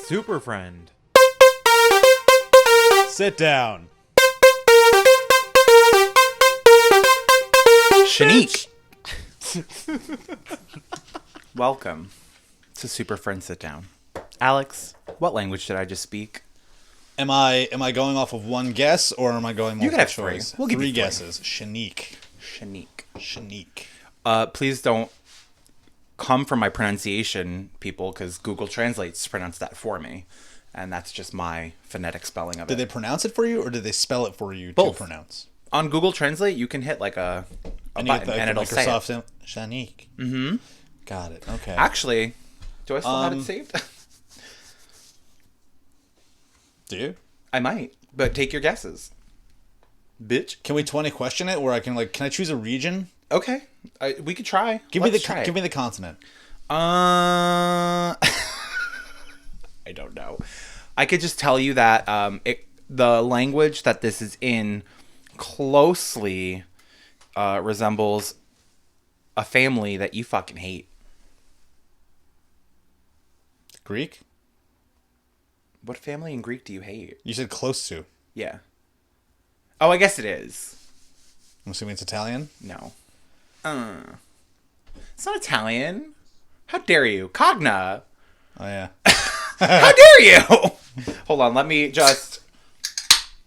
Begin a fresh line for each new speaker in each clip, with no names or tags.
Superfriend. Sit down.
Shanique. Welcome to Superfriends Sit Down. Alex, what language did I just speak?
Am I going off of one guess, or am I going multiple
You can have
choice?
three. We'll give you
three
three.
guesses. Shanique.
Please don't come from my pronunciation, people, because Google Translates pronounce that for me. And that's just my phonetic spelling of it.
Did they pronounce it for you, or did they spell it for you
Both.
to pronounce?
On Google Translate, you can hit like a button and it'll say it.
Shanique.
Mm-hmm.
Got it. Okay.
Actually, do I still have it saved?
Do you?
I might, but take your guesses. Bitch.
Can we 20 question it, where I can I choose a region?
Okay, we could try.
Give me the continent.
I don't know. I could just tell you that the language that this is in closely resembles a family that you fucking hate.
Greek?
What family in Greek do you hate?
You said close to.
Yeah. Oh, I guess it is.
I'm assuming it's Italian?
No. It's not Italian. How dare you? Cogna.
Oh, yeah.
How dare you? Hold on,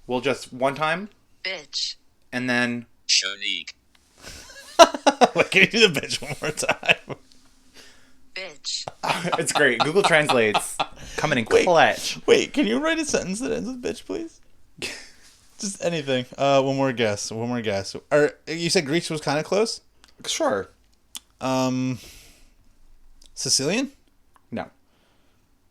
we'll just one time.
Bitch.
And then...
Shanique.
Wait, can you do the bitch one more time?
Bitch.
It's great. Google Translates coming in clutch.
Wait, can you write a sentence that ends with bitch, please? Just anything. One more guess. Or, you said Greece was kind of close?
Sure.
Sicilian?
No.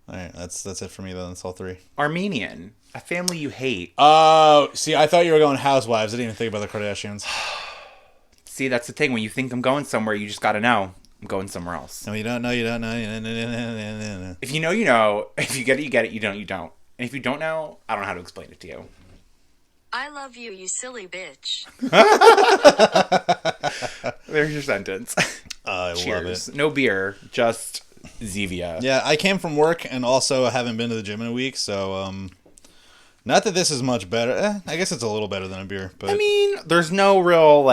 Alright, that's it for me then. That's all three.
Armenian. A family you hate.
Oh, see, I thought you were going Housewives. I didn't even think about the Kardashians.
See, that's the thing. When you think I'm going somewhere, you just gotta know. I'm going somewhere else.
No, you don't know.
If you know, you know. If you get it, you get it. You don't, you don't. And if you don't know, I don't know how to explain it to you.
I love you, you silly bitch.
There's your sentence.
I
Cheers.
love it.
No beer, just Zevia.
Yeah, I came from work and also haven't been to the gym in a week, so not that this is much better. I guess it's a little better than a beer, but
I mean, there's no real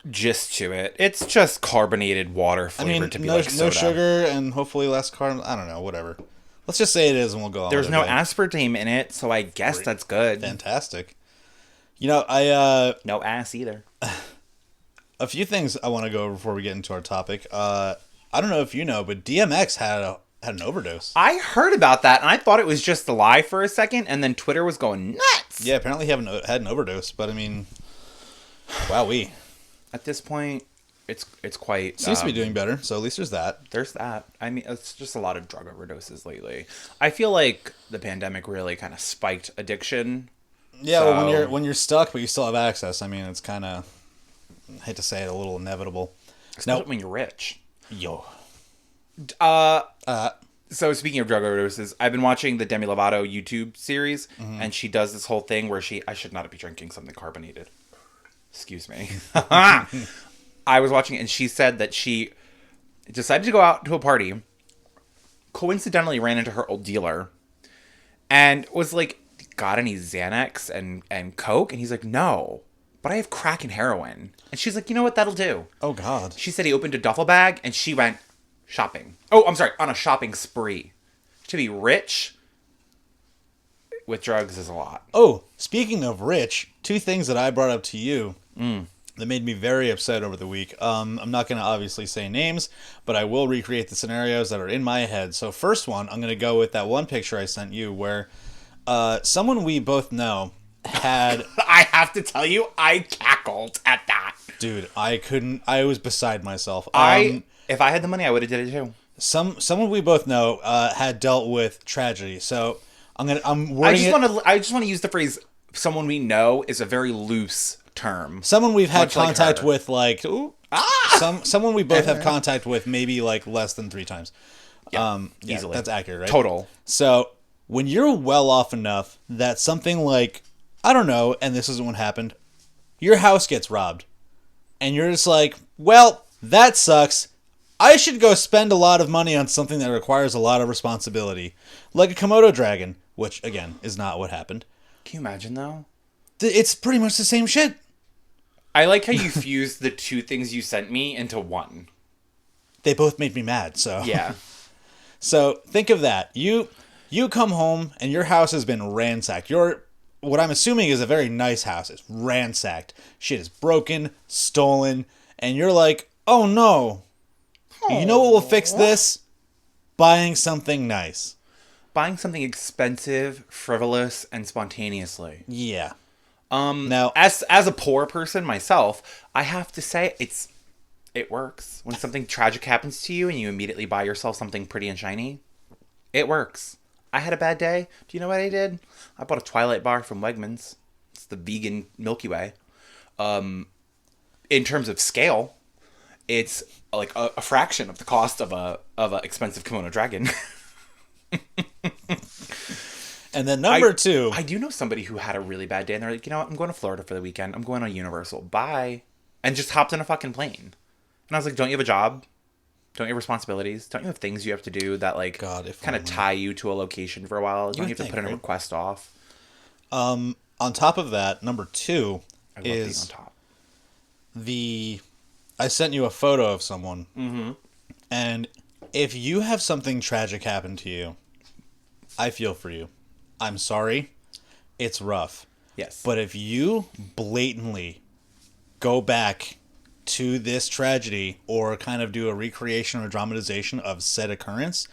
gist to it. It's just carbonated water flavored to be like soda.
No sugar and hopefully less carbs. I don't know, whatever. Let's just say it is, and we'll go on.
There's no aspartame in it, so I guess that's good.
Fantastic. You know, I
no ass either.
a few things I want to go over before we get into our topic. I don't know if you know, but DMX had an overdose.
I heard about that, and I thought it was just a lie for a second, and then Twitter was going nuts.
Yeah, apparently he had an overdose, but I mean, wowee.
At this point, it's quite...
Seems to be doing better, so at least there's that.
There's that. I mean, it's just a lot of drug overdoses lately. I feel like the pandemic really kind of spiked addiction.
Yeah, well, when you're stuck, but you still have access, I mean, it's kind of, I hate to say it, a little inevitable.
Especially when you're rich.
Yo.
So speaking of drug overdoses, I've been watching the Demi Lovato YouTube series, and she does this whole thing where I should not be drinking something carbonated. Excuse me. I was watching it, and she said that she decided to go out to a party, coincidentally ran into her old dealer, and was like, got any Xanax and Coke? And he's like, no, but I have crack and heroin. And she's like, you know what, that'll do.
Oh, God.
She said he opened a duffel bag, and she went shopping. Oh, I'm sorry, on a shopping spree. To be rich with drugs is a lot.
Oh, speaking of rich, two things that I brought up to you that made me very upset over the week. I'm not going to obviously say names, but I will recreate the scenarios that are in my head. So first one, I'm going to go with that one picture I sent you where someone we both know had...
I have to tell you, I cackled at that.
Dude, I was beside myself.
If I had the money, I would have did it too.
Someone we both know had dealt with tragedy. So I'm wording
I just want to use the phrase "someone we know" is a very loose term.
Someone we've had
Much like
contact
her.
with, someone we both have contact with, maybe less than 3 times.
Yeah, easily.
That's accurate, right?
Total.
So when you're well off enough that something like, I don't know, and this isn't what happened, your house gets robbed, and you're just like, well, that sucks. I should go spend a lot of money on something that requires a lot of responsibility. Like a Komodo dragon, which, again, is not what happened.
Can you imagine, though?
It's pretty much the same shit.
I like how you fused the two things you sent me into one.
They both made me mad, so...
Yeah.
So, think of that. You come home, and your house has been ransacked. What I'm assuming is a very nice house. It's ransacked. Shit is broken, stolen, and you're like, oh no. You know what will fix this? Buying something nice.
Buying something expensive, frivolous, and spontaneously.
Yeah.
Now, as a poor person myself, I have to say it works. When something tragic happens to you and you immediately buy yourself something pretty and shiny, it works. I had a bad day. Do you know what I did? I bought a Twilight bar from Wegmans. It's the vegan Milky Way. In terms of scale, it's like a fraction of the cost of a expensive kimono dragon.
And then number two.
I do know somebody who had a really bad day and they're like, you know what? I'm going to Florida for the weekend. I'm going on Universal. Bye. And just hopped on a fucking plane. And I was like, don't you have a job? Don't you have responsibilities? Don't you have things you have to do that like kind of tie you to a location for a while? Don't you have to put in a request off?
On top of that, number two
I love being on top.
I sent you a photo of someone.
Mm-hmm.
And if you have something tragic happen to you, I feel for you. I'm sorry. It's rough.
Yes.
But if you blatantly go back to this tragedy or kind of do a recreation or dramatization of said occurrence,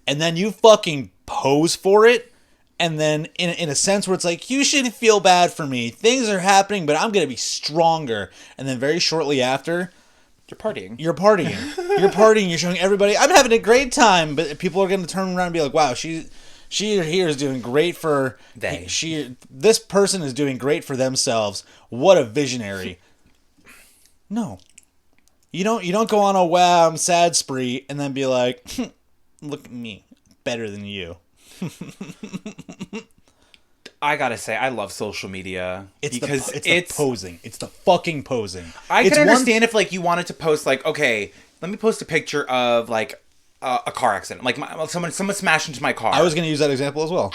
and then you fucking pose for it, and then in a sense where it's like, you should feel bad for me. Things are happening, but I'm going to be stronger. And then very shortly after,
You're partying.
You're partying. You're showing everybody, I'm having a great time. But people are going to turn around and be like, wow, she here is doing great for... This person is doing great for themselves. What a visionary. No. You don't go on a wow, I'm sad spree and then be like, look at me. Better than you.
I gotta say, I love social media.
It's the posing. It's the fucking posing.
I can understand if like you wanted to post like, okay, let me post a picture of like a car accident, like someone smashed into my car.
I was gonna use that example as well.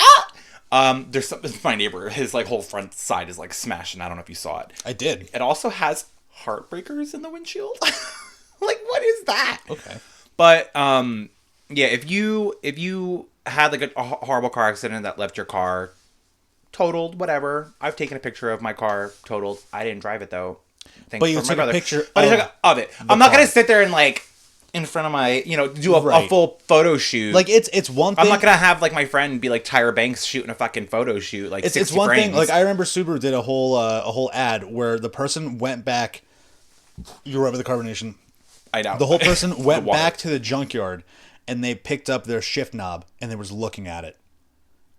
There's my neighbor. His like whole front side is like smashed, and I don't know if you saw it.
I did.
It also has heartbreakers in the windshield. Like, what is that?
Okay.
But yeah, if you had like a horrible car accident that left your car totaled, whatever. I've taken a picture of my car totaled. I didn't drive it though.
But you took a picture
of it. I'm not gonna sit there and like in front of my, do a full photo shoot.
Like it's one thing.
I'm not gonna have like my friend be like Tyra Banks shooting a fucking photo shoot. Like
it's one
frames.
thing. Like I remember Subaru did a whole ad where the person went back. You remember the carbonation?
I know.
The whole person went back to the junkyard and they picked up their shift knob and they was looking at it.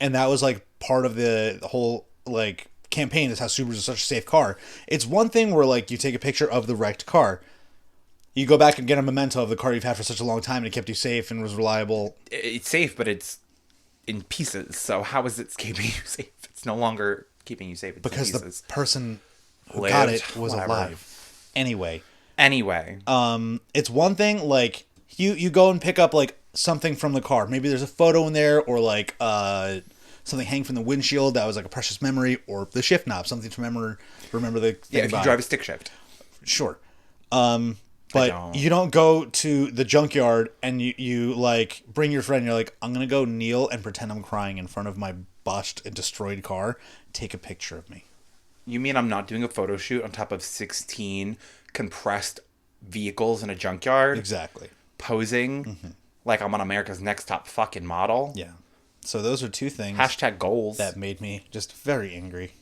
And that was like part of the whole like campaign is how Subarus are such a safe car. It's one thing where like you take a picture of the wrecked car. You go back and get a memento of the car you've had for such a long time and it kept you safe and was reliable.
It's safe, but it's in pieces. So how is it keeping you safe? It's no longer keeping you safe. It's
because
in pieces.
The person who got it was alive. Anyway, it's one thing like you go and pick up like something from the car. Maybe there's a photo in there or like something hanging from the windshield that was like a precious memory, or the shift knob, something to remember the thing
if you drive a stick shift.
Sure. But you don't go to the junkyard and you like bring your friend and you're like, I'm gonna go kneel and pretend I'm crying in front of my botched and destroyed car. Take a picture of me.
You mean I'm not doing a photo shoot on top of 16 compressed vehicles in a junkyard?
Exactly.
Posing like I'm on America's Next Top fucking model?
Yeah. So those are two things.
#goals.
That made me just very angry.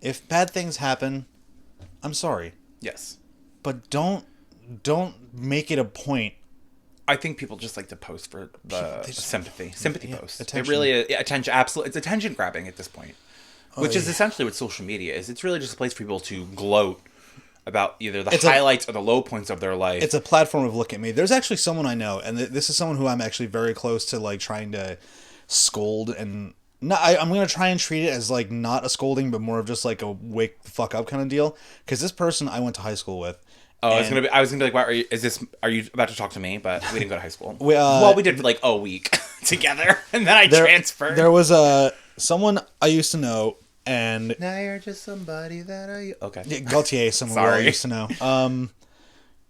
If bad things happen, I'm sorry.
Yes.
But don't make it a point.
I think people just like to post for the sympathy posts.
Attention.
It really is attention. Absolutely, it's attention grabbing at this point, which is essentially what social media is. It's really just a place for people to gloat about either the highlights or the low points of their life.
It's a platform of look at me. There's actually someone I know, and this is someone who I'm actually very close to, like trying to scold and. No, I'm going to try and treat it as, like, not a scolding, but more of just, like, a wake the fuck up kind of deal. Because this person I went to high school with,
Oh, I was gonna be like, wow, are you about to talk to me? But we didn't go to high school. We did for like a week together, and then I transferred.
There was someone I used to know, and
now you're just somebody that okay.
Gaultier, someone I used to know.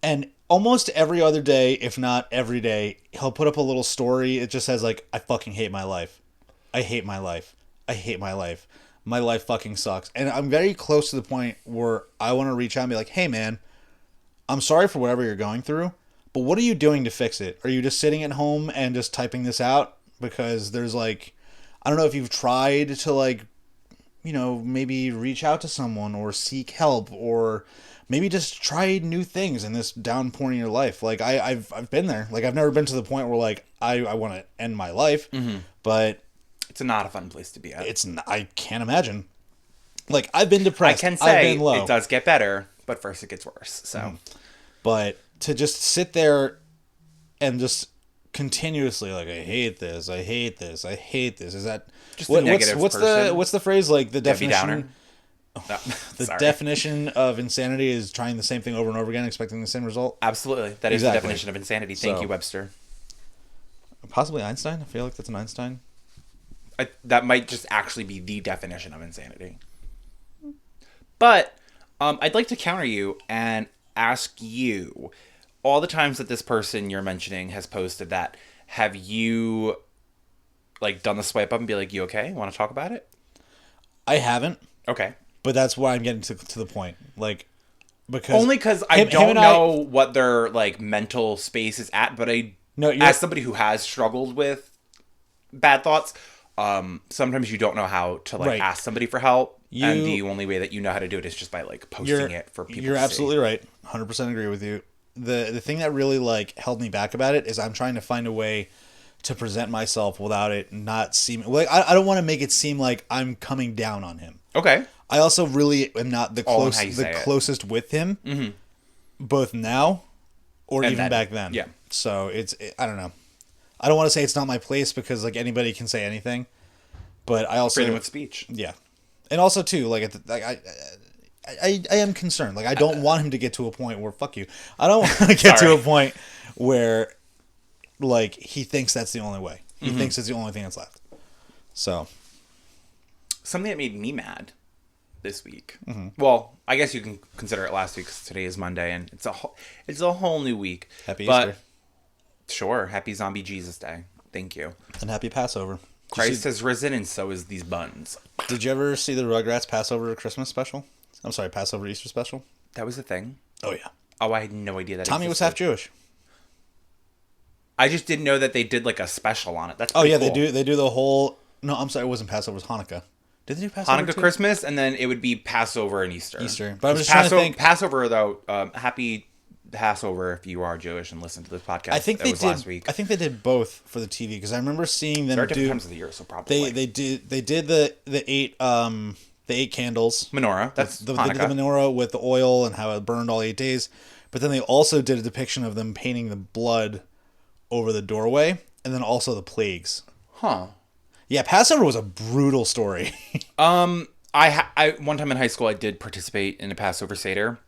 And almost every other day, if not every day, he'll put up a little story. It just says like, I fucking hate my life. I hate my life. I hate my life. My life fucking sucks. And I'm very close to the point where I want to reach out and be like, hey man, I'm sorry for whatever you're going through, but what are you doing to fix it? Are you just sitting at home and just typing this out? Because there's like, I don't know if you've tried to like, you know, maybe reach out to someone or seek help or maybe just try new things in this down point in your life. Like I've been there. Like I've never been to the point where like I want to end my life, but
it's not a fun place to be at.
I can't imagine. Like I've been depressed.
I can say
I've been low.
It does get better, but first it gets worse. So,
but to just sit there and just continuously like, I hate this. I hate this. I hate this. Is that
just a negative person?
What's the phrase? Like the
Debbie
definition.
Downer.
The definition of insanity is trying the same thing over and over again, expecting the same result.
Absolutely. That is the definition of insanity. Thank you, Webster.
Possibly Einstein. I feel like that's an Einstein.
That might just actually be the definition of insanity. But I'd like to counter you and ask you, all the times that this person you're mentioning has posted that, have you like done the swipe up and be like, you okay? Want to talk about it?
I haven't.
Okay.
But that's why I'm getting to the point. Like, because
only because I don't know what their like mental space is at, but as somebody who has struggled with bad thoughts, sometimes you don't know how to like ask somebody for help, and the only way that you know how to do it is just by like posting it for people.
You're
to
absolutely
see.
Right. 100% agree with you. The thing that really like held me back about it is I'm trying to find a way to present myself without it not seeming like I don't want to make it seem like I'm coming down on him.
Okay.
I also really am not the closest with him, both now or even then, back then.
Yeah.
So I don't know. I don't want to say it's not my place because like anybody can say anything, but I also
freedom of speech.
Yeah, and also too like I am concerned. Like I don't want him to get to a point where fuck you. I don't want to get to a point where like he thinks that's the only way. He thinks it's the only thing that's left. So
something that made me mad this week. Well, I guess you can consider it last week because today is Monday and it's a whole new week.
Happy Easter.
Sure, happy Zombie Jesus Day. Thank you.
And happy Passover.
Christ has risen and so is these buns.
Did you ever see the Rugrats Passover Christmas special? I'm sorry, Passover Easter special?
That was a thing?
Oh, yeah.
Oh, I had no idea that
Tommy was half Jewish.
I just didn't know that they did like a special on it. That's
cool.
They
do the whole... No, I'm sorry, it wasn't Passover, it was Hanukkah. Did they do Passover
Hanukkah, too? Christmas, and then it would be Passover and Easter.
But I'm just trying to think...
Passover, though, happy Passover if you are Jewish and listen to this podcast.
I think they did
last week.
I think they did both for the TV because I remember seeing them
do different times of the year, so probably
they did the eight candles
menorah. That's
the menorah with the oil and how it burned all 8 days. But then they also did a depiction of them painting the blood over the doorway, and then also the plagues.
Huh.
Yeah, Passover was a brutal story.
I one time in high school I did participate in a Passover Seder,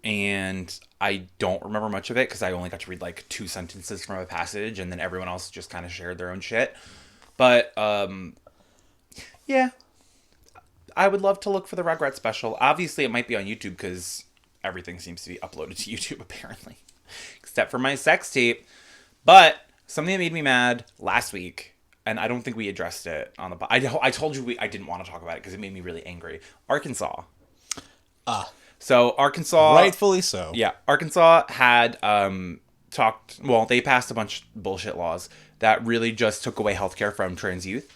and I don't remember much of it because I only got to read like 2 sentences from a passage, and then everyone else just kind of shared their own shit. But yeah, I would love to look for the Rugrats special. Obviously, it might be on YouTube because everything seems to be uploaded to YouTube apparently, except for my sex tape. But something that made me mad last week, and I don't think we addressed it on the... I told you I didn't want to talk about it because it made me really angry. Arkansas. So Arkansas...
Rightfully so.
Yeah. Arkansas had talked... Well, they passed a bunch of bullshit laws that really just took away healthcare from trans youth.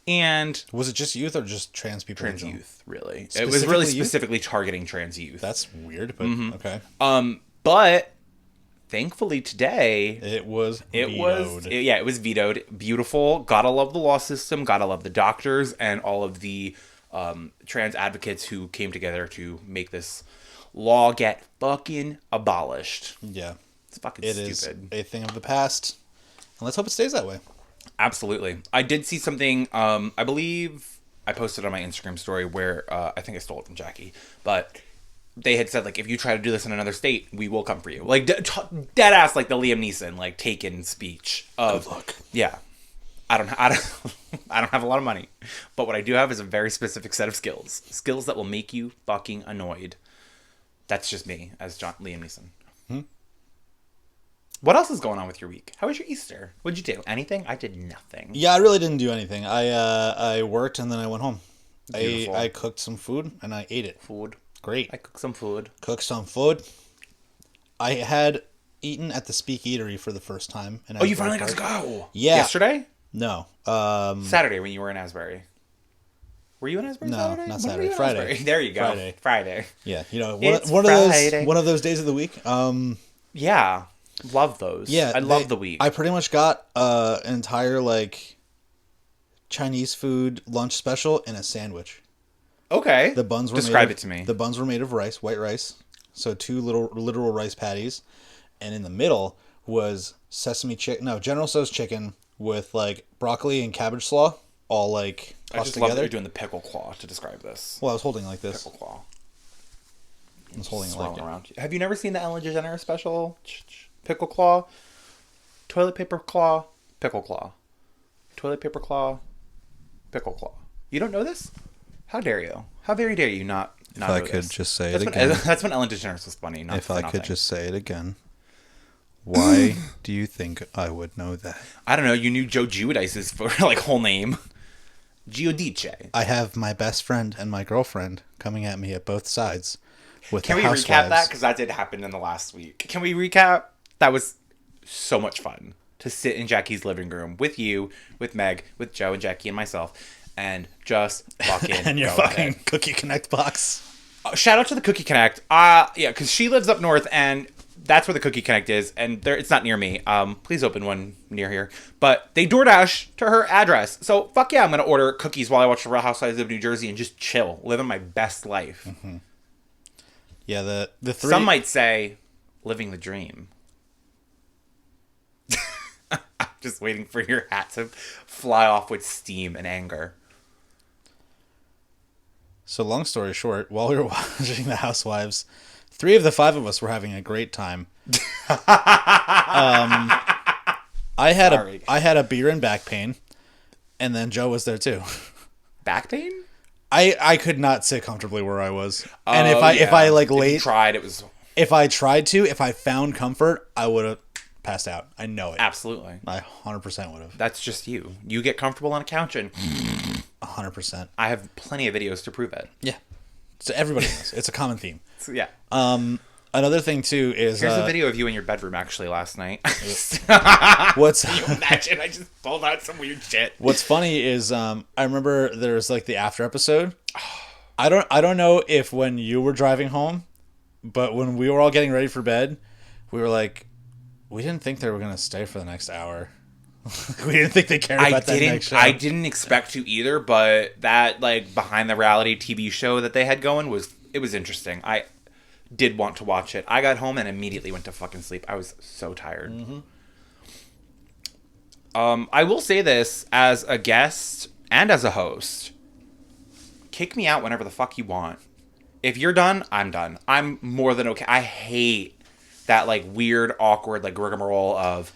And...
Was it just youth or just trans people?
Trans youth, really. It was really specifically targeting trans youth.
That's weird, but okay.
But... Thankfully today,
it was vetoed.
It was vetoed. Beautiful. Gotta love the law system. Gotta love the doctors and all of the trans advocates who came together to make this law get fucking abolished.
Yeah.
It's fucking stupid.
It is a thing of the past. And let's hope it stays that way.
Absolutely. I did see something, I believe I posted on my Instagram story where, I think I stole it from Jackie, but they had said, like, if you try to do this in another state, we will come for you. Like, dead ass, like the Liam Neeson, like, Taken speech of,
Good luck.
yeah, I don't have a lot of money, but what I do have is a very specific set of skills that will make you fucking annoyed. That's just me as Liam Neeson. What else is going on with your week? How was your Easter? What'd you do? Anything? I did nothing.
Yeah, I really didn't do anything. I worked and then I went home.
Beautiful.
I cooked some food and I ate it.
Food.
Great.
I cooked some food.
Cooked some food. I had eaten at the Speak Eatery for the first time.
Oh, you finally got to go?
Yeah.
Yesterday?
No.
Saturday when you were in Asbury. Were you in Asbury
No,
Saturday?
not
When
Saturday.
were you in
Friday.
Asbury? There you go. Friday.
Yeah, you know,
It's
one of those days of the week.
Yeah. Love those.
Yeah,
I love the week.
I pretty much got an entire like Chinese food lunch special and a sandwich.
Okay.
The buns were
Describe it to me.
The buns were made of rice, white rice. So 2 literal rice patties, and in the middle was General Tso's chicken with like broccoli and cabbage slaw, all like
I
tossed
just love that
together.
you're doing the pickle claw to describe this.
Well, I was holding it like this.
Pickle claw.
I was holding it
Swirling
like
around. Have you never seen the Ellen DeGeneres special? Pickle claw, toilet paper claw, pickle claw, toilet paper claw, pickle claw. You don't know this? How dare you? How very dare you not
If
know
I could
this?
just say
That's
it
when,
again.
That's when Ellen DeGeneres was funny. Not
If
for
I
nothing.
could just say it again. Why do you think I would know that?
I don't know. You knew Joe Giudice's like whole name. Giudice.
I have my best friend and my girlfriend coming at me at both sides. With
Can
the
we
housewives.
recap that? Because that did happen in the last week. Can we recap? That was so much fun to sit in Jackie's living room with you, with Meg, with Joe and Jackie and myself, and just fucking
and your
go
fucking
at it.
Cookie Connect box.
Shout out to the Cookie Connect. Yeah, because she lives up north, and that's where the Cookie Connect is, and it's not near me. Please open one near here. But they DoorDash to her address. So fuck yeah, I'm gonna order cookies while I watch The Real Housewives of New Jersey and just chill, living my best life.
Mm-hmm. Yeah, the 3.
Some might say, living the dream. I'm just waiting for your hat to fly off with steam and anger.
So long story short, while we were watching The Housewives, 3 of the 5 of us were having a great time. I had a beer and back pain, and then Joe was there too.
Back pain?
I could not sit comfortably where I was, and
Oh,
if I like
If you
laid,
tried, it was
if I tried to, if I found comfort, I would have passed out. I know it.
absolutely.
I 100% would have.
That's just you. You get comfortable on a couch, and
100%.
I have plenty of videos to prove it.
Yeah. So everybody knows. It's a common theme.
So, yeah.
Another thing too is
Here's a video of you in your bedroom actually last night.
what's
Can you imagine? I just pulled out some weird shit.
What's funny is I remember there's like the after episode. I don't know if when you were driving home, but when we were all getting ready for bed, we were like, we didn't think they were gonna stay for the next hour. We didn't think they cared about that next show.
I didn't expect to either, but that like behind the reality TV show that they had going was interesting. I did want to watch it. I got home and immediately went to fucking sleep. I was so tired.
Mm-hmm.
I will say this as a guest and as a host. Kick me out whenever the fuck you want. If you're done, I'm done. I'm more than okay. I hate that like weird, awkward, like rigmarole of,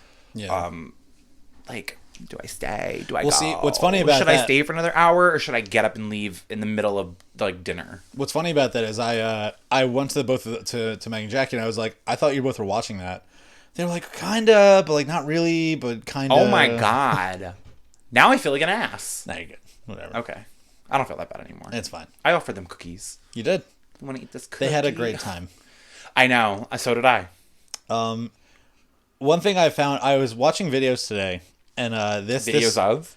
like, do I stay? Do I go?
See, what's funny about
should
that,
I stay for another hour or should I get up and leave in the middle of like dinner?
What's funny about that is I went to to Meg and Jackie and I was like, I thought you both were watching that. They were like, kinda, but like not really, but kinda.
Oh my god! Now I feel like an ass.
Nah, you're good. Whatever.
Okay, I don't feel that bad anymore.
It's fine.
I offered them cookies.
You did.
I want to eat this cookie.
They had a great time.
I know. So did I.
One thing I found, I was watching videos today, and
Videos of?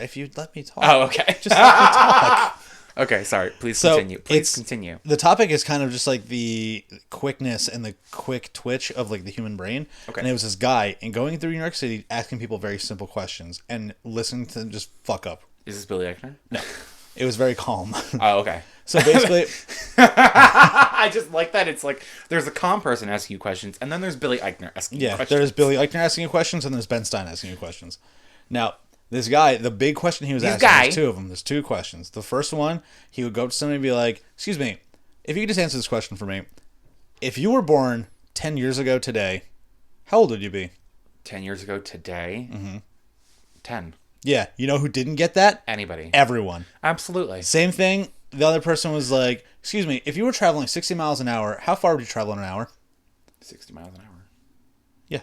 If you'd let me talk.
Oh, okay.
Just let me talk.
Okay, sorry. Please
So,
continue. Please
it's-
continue.
The topic is kind of just like the quickness and the quick twitch of like the human brain.
Okay.
And it was this guy and going through New York City asking people very simple questions and listening to them just fuck up.
Is this Billy Eichner?
No. It was very calm.
Oh, okay.
So basically,
I just like that. It's like there's a calm person asking you questions, and then there's Billy Eichner asking you
yeah,
questions.
there's Billy Eichner asking you questions and there's Ben Stein asking you questions. Now, this guy, the big question he was asking, there's 2 of them. There's 2 questions. The first one, he would go up to somebody and be like, excuse me, if you could just answer this question for me. If you were born 10 years ago today, how old would you be?
10 years ago today? 10.
Yeah. You know who didn't get that?
Anybody.
Everyone.
Absolutely.
Same thing. The other person was like, excuse me, if you were traveling 60 miles an hour, how far would you travel in an hour?
60 miles an hour.
Yeah.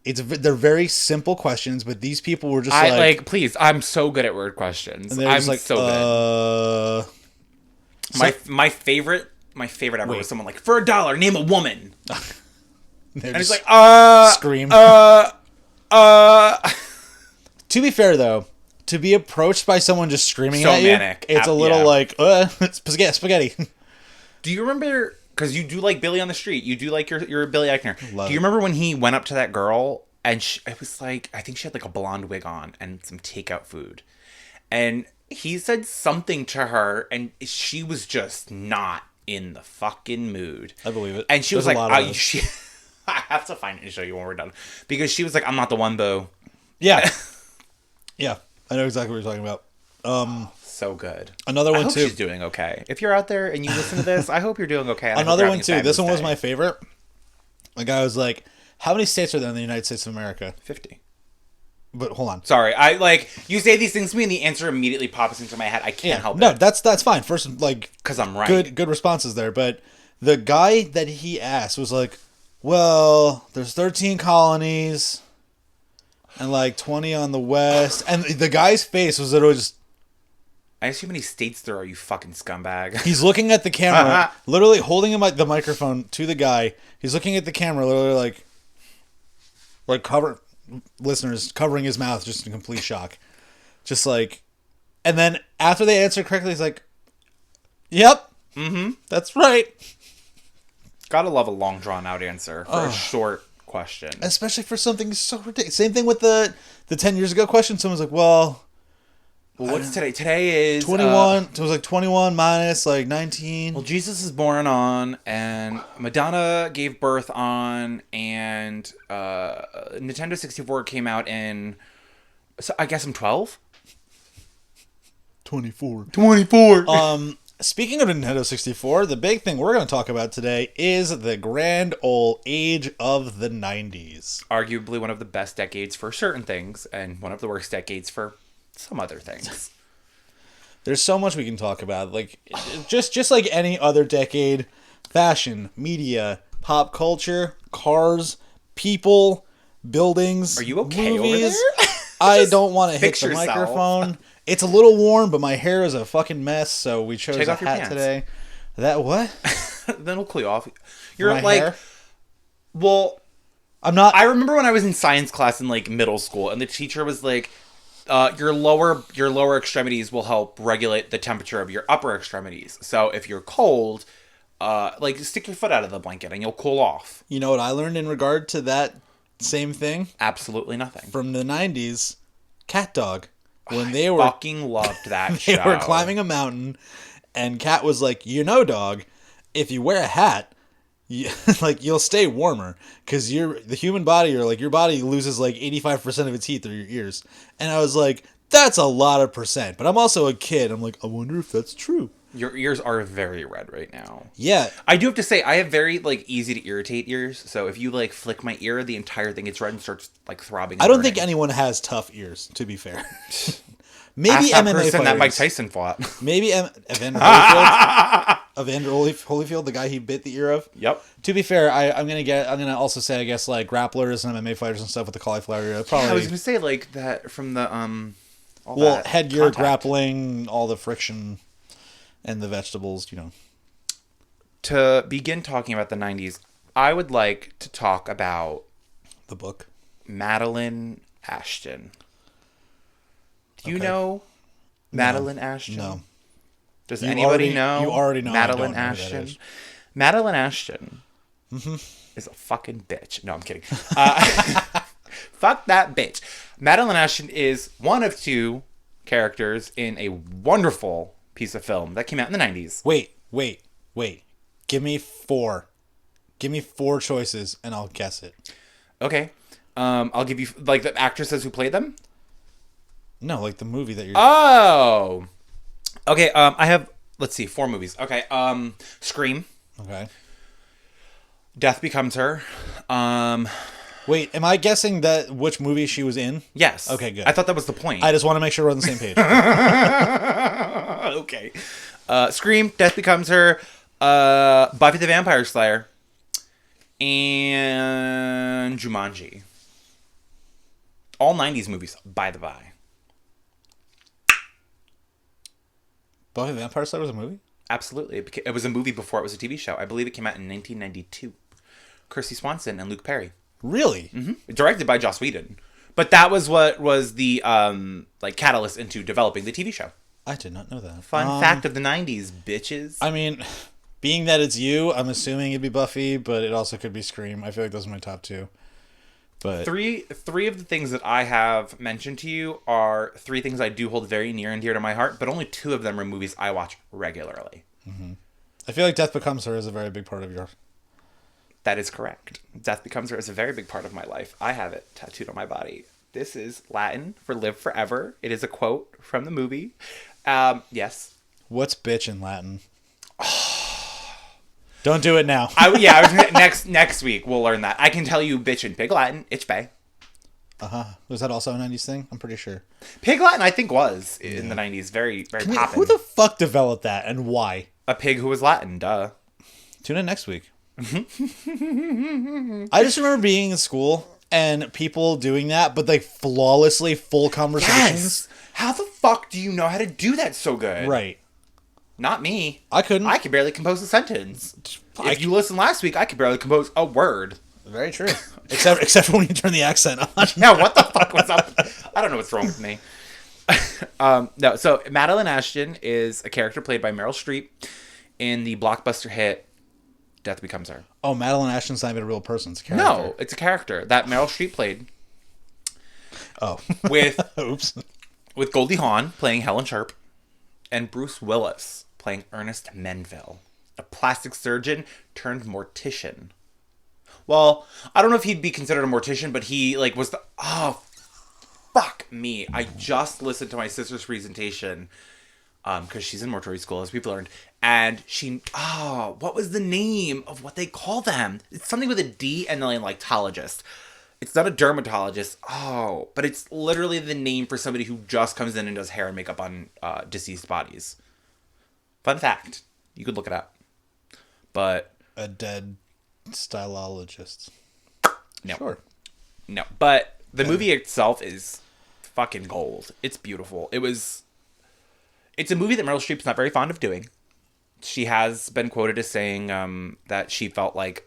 They're very simple questions, but these people were just
please, I'm so good at word questions. I'm
like,
so good. My favorite ever was someone like, for $1, name a woman. And he's like,
scream. To be fair, though, to be approached by someone just screaming
So
at you,
manic.
it's a little like, it's spaghetti.
Do you remember, because you do like Billy on the Street, you do like your Billy Eichner.
Love
Do you
it.
remember when he went up to that girl, and it was like, I think she had like a blonde wig on and some takeout food. And he said something to her, and she was just not in the fucking mood.
I believe it.
And she
There's
was
a
like,
lot of those.
I have to find it and show you when we're done. Because she was like, I'm not the one, boo.
Yeah. Yeah. I know exactly what you're talking about.
So good.
Another one,
I hope
too.
she's doing okay. If you're out there and you listen to this, I hope you're doing okay.
Another one, too. This one was my favorite. The guy was like, how many states are there in the United States of America?
50.
But hold on.
Sorry, you say these things to me and the answer immediately pops into my head. I can't help
No,
it.
that's fine. First, like,
Because I'm right.
good responses there. But the guy that he asked was like, well, there's 13 colonies and like 20 on the west. And the guy's face was literally just,
I asked you how many states there are, you fucking scumbag.
he's looking at the camera, literally holding the microphone to the guy. He's looking at the camera, literally like covering his mouth, just in complete shock. Just like, and then after they answer correctly, he's like, yep, that's right.
Gotta love a long drawn out answer for a short question.
Especially for something so ridiculous. Same thing with the 10 years ago question. Someone's like, well,
what's today? Today is
21. It was like 21 minus like 19.
Well, Jesus is born on, and Madonna gave birth on, and Nintendo 64 came out in, so I guess I'm 12?
24.
24!
Speaking of Nintendo 64, the big thing we're going to talk about today is the grand old age of the 90s.
Arguably one of the best decades for certain things, and one of the worst decades for some other things.
There's so much we can talk about. Like, just like any other decade, fashion, media, pop culture, cars, people, buildings,
Are you okay
movies.
over there?
I don't want to hit
fix
the
yourself.
microphone. It's a little warm, but my hair is a fucking mess, so we chose
Take
a
off your
hat
pants.
today. That what?
Then it'll cool you off. You're
My
like,
hair?
well,
I'm not.
I remember when I was in science class in like middle school, and the teacher was like, your lower extremities will help regulate the temperature of your upper extremities. So if you're cold, like stick your foot out of the blanket and you'll cool off.
You know what I learned in regard to that same thing
Absolutely nothing.
from the 90s? Cat Dog. When they
I
were
fucking loved that
they
show.
were climbing a mountain, and Cat was like, you know, dog, if you wear a hat, you'll stay warmer, because the human body, or like your body loses like 85% of its heat through your ears. And I was like, that's a lot of percent. But I'm also a kid. I'm like, I wonder if that's true.
Your ears are very red right now.
Yeah.
I do have to say, I have very like easy to irritate ears. So if you like flick my ear, the entire thing gets red and starts like throbbing.
I don't think anyone has tough ears, to be fair. Maybe
Ask that
MMA
person
fighters.
that Mike Tyson fought.
Maybe Evander Holyfield. Evander Holyfield, the guy he bit the ear of.
Yep.
To be fair, I'm gonna also say, I guess, like grapplers and MMA fighters and stuff with the cauliflower ear. Probably.
I was gonna say like that from the all
Well,
that
headgear,
contact.
grappling, all the friction, and the vegetables. You know.
To begin talking about the 90s, I would like to talk about
The book.
Madeline Ashton. Do you
Okay.
know Madeline Ashton?
No.
Does
You
anybody
already-
know?
you already know I
Madeline
don't know who that
Ashton.
is.
Madeline Ashton is a fucking bitch. No, I'm kidding. Fuck that bitch. Madeline Ashton is one of two characters in a wonderful piece of film that came out in the 90s.
Wait. Give me four. Give me four choices, and I'll guess it.
Okay. I'll give you like the actresses who played them.
No, like the movie that you're.
Oh. Okay. I have let's see, 4 movies. Okay, Scream.
Okay.
Death Becomes Her.
Wait, am I guessing that which movie she was in?
Yes.
Okay, good.
I thought that was the point.
I just want to make sure we're on the same page.
Okay. Scream, Death Becomes Her, Buffy the Vampire Slayer, and Jumanji. All 90s movies, by the by.
Buffy the Vampire Slayer was a movie?
Absolutely. It was a movie before it was a TV show. I believe it came out in 1992. Kirsty Swanson and Luke Perry.
Really?
Mm-hmm. Directed by Joss Whedon. But that was what was the catalyst into developing the TV show.
I did not know that.
Fun fact of the 90s, bitches.
I mean, being that it's you, I'm assuming it'd be Buffy, but it also could be Scream. I feel like those are my top 2. But
Three of the things that I have mentioned to you are 3 things I do hold very near and dear to my heart, but only 2 of them are movies I watch regularly.
Mm-hmm. I feel like Death Becomes Her is a very big part of yours.
That is correct. Death Becomes Her is a very big part of my life. I have it tattooed on my body. This is Latin for live forever. It is a quote from the movie. Yes.
What's bitch in Latin? Don't do it now.
Next week we'll learn that. I can tell you bitch in Pig Latin. Ich bay.
Was that also a 90s thing? I'm pretty sure.
Pig Latin, I think, was in the 90s. Very, very poppin'.
Who the fuck developed that and why?
A pig who was Latin, duh.
Tune in next week. I just remember being in school and people doing that, but like flawlessly full conversations.
Yes! How the fuck do you know how to do that so good?
Right.
Not me.
I couldn't.
I could barely compose a sentence. If you listened last week, I could barely compose a word.
Very true. except for when you turn the accent on.
Yeah, what the fuck was up? I don't know what's wrong with me. No, so Madeline Ashton is a character played by Meryl Streep in the blockbuster hit Death Becomes Her.
Oh, Madeline Ashton's not even a real person. It's a character.
No, it's a character that Meryl Streep played.
Oh.
With
Oops.
With Goldie Hawn playing Helen Sharp and Bruce Willis playing Ernest Menville, a plastic surgeon turned mortician. Well, I don't know if he'd be considered a mortician, but he was the... Oh, fuck me. I just listened to my sister's presentation because she's in mortuary school, as we've learned. And what was the name of what they call them? It's something with a D and then lictologist. It's not a dermatologist. Oh, but it's literally the name for somebody who just comes in and does hair and makeup on deceased bodies. Fun fact. You could look it up. But...
A dead stylologist.
No.
Sure.
No. But the movie itself is fucking gold. It's beautiful. It's a movie that Meryl Streep's not very fond of doing. She has been quoted as saying that she felt like,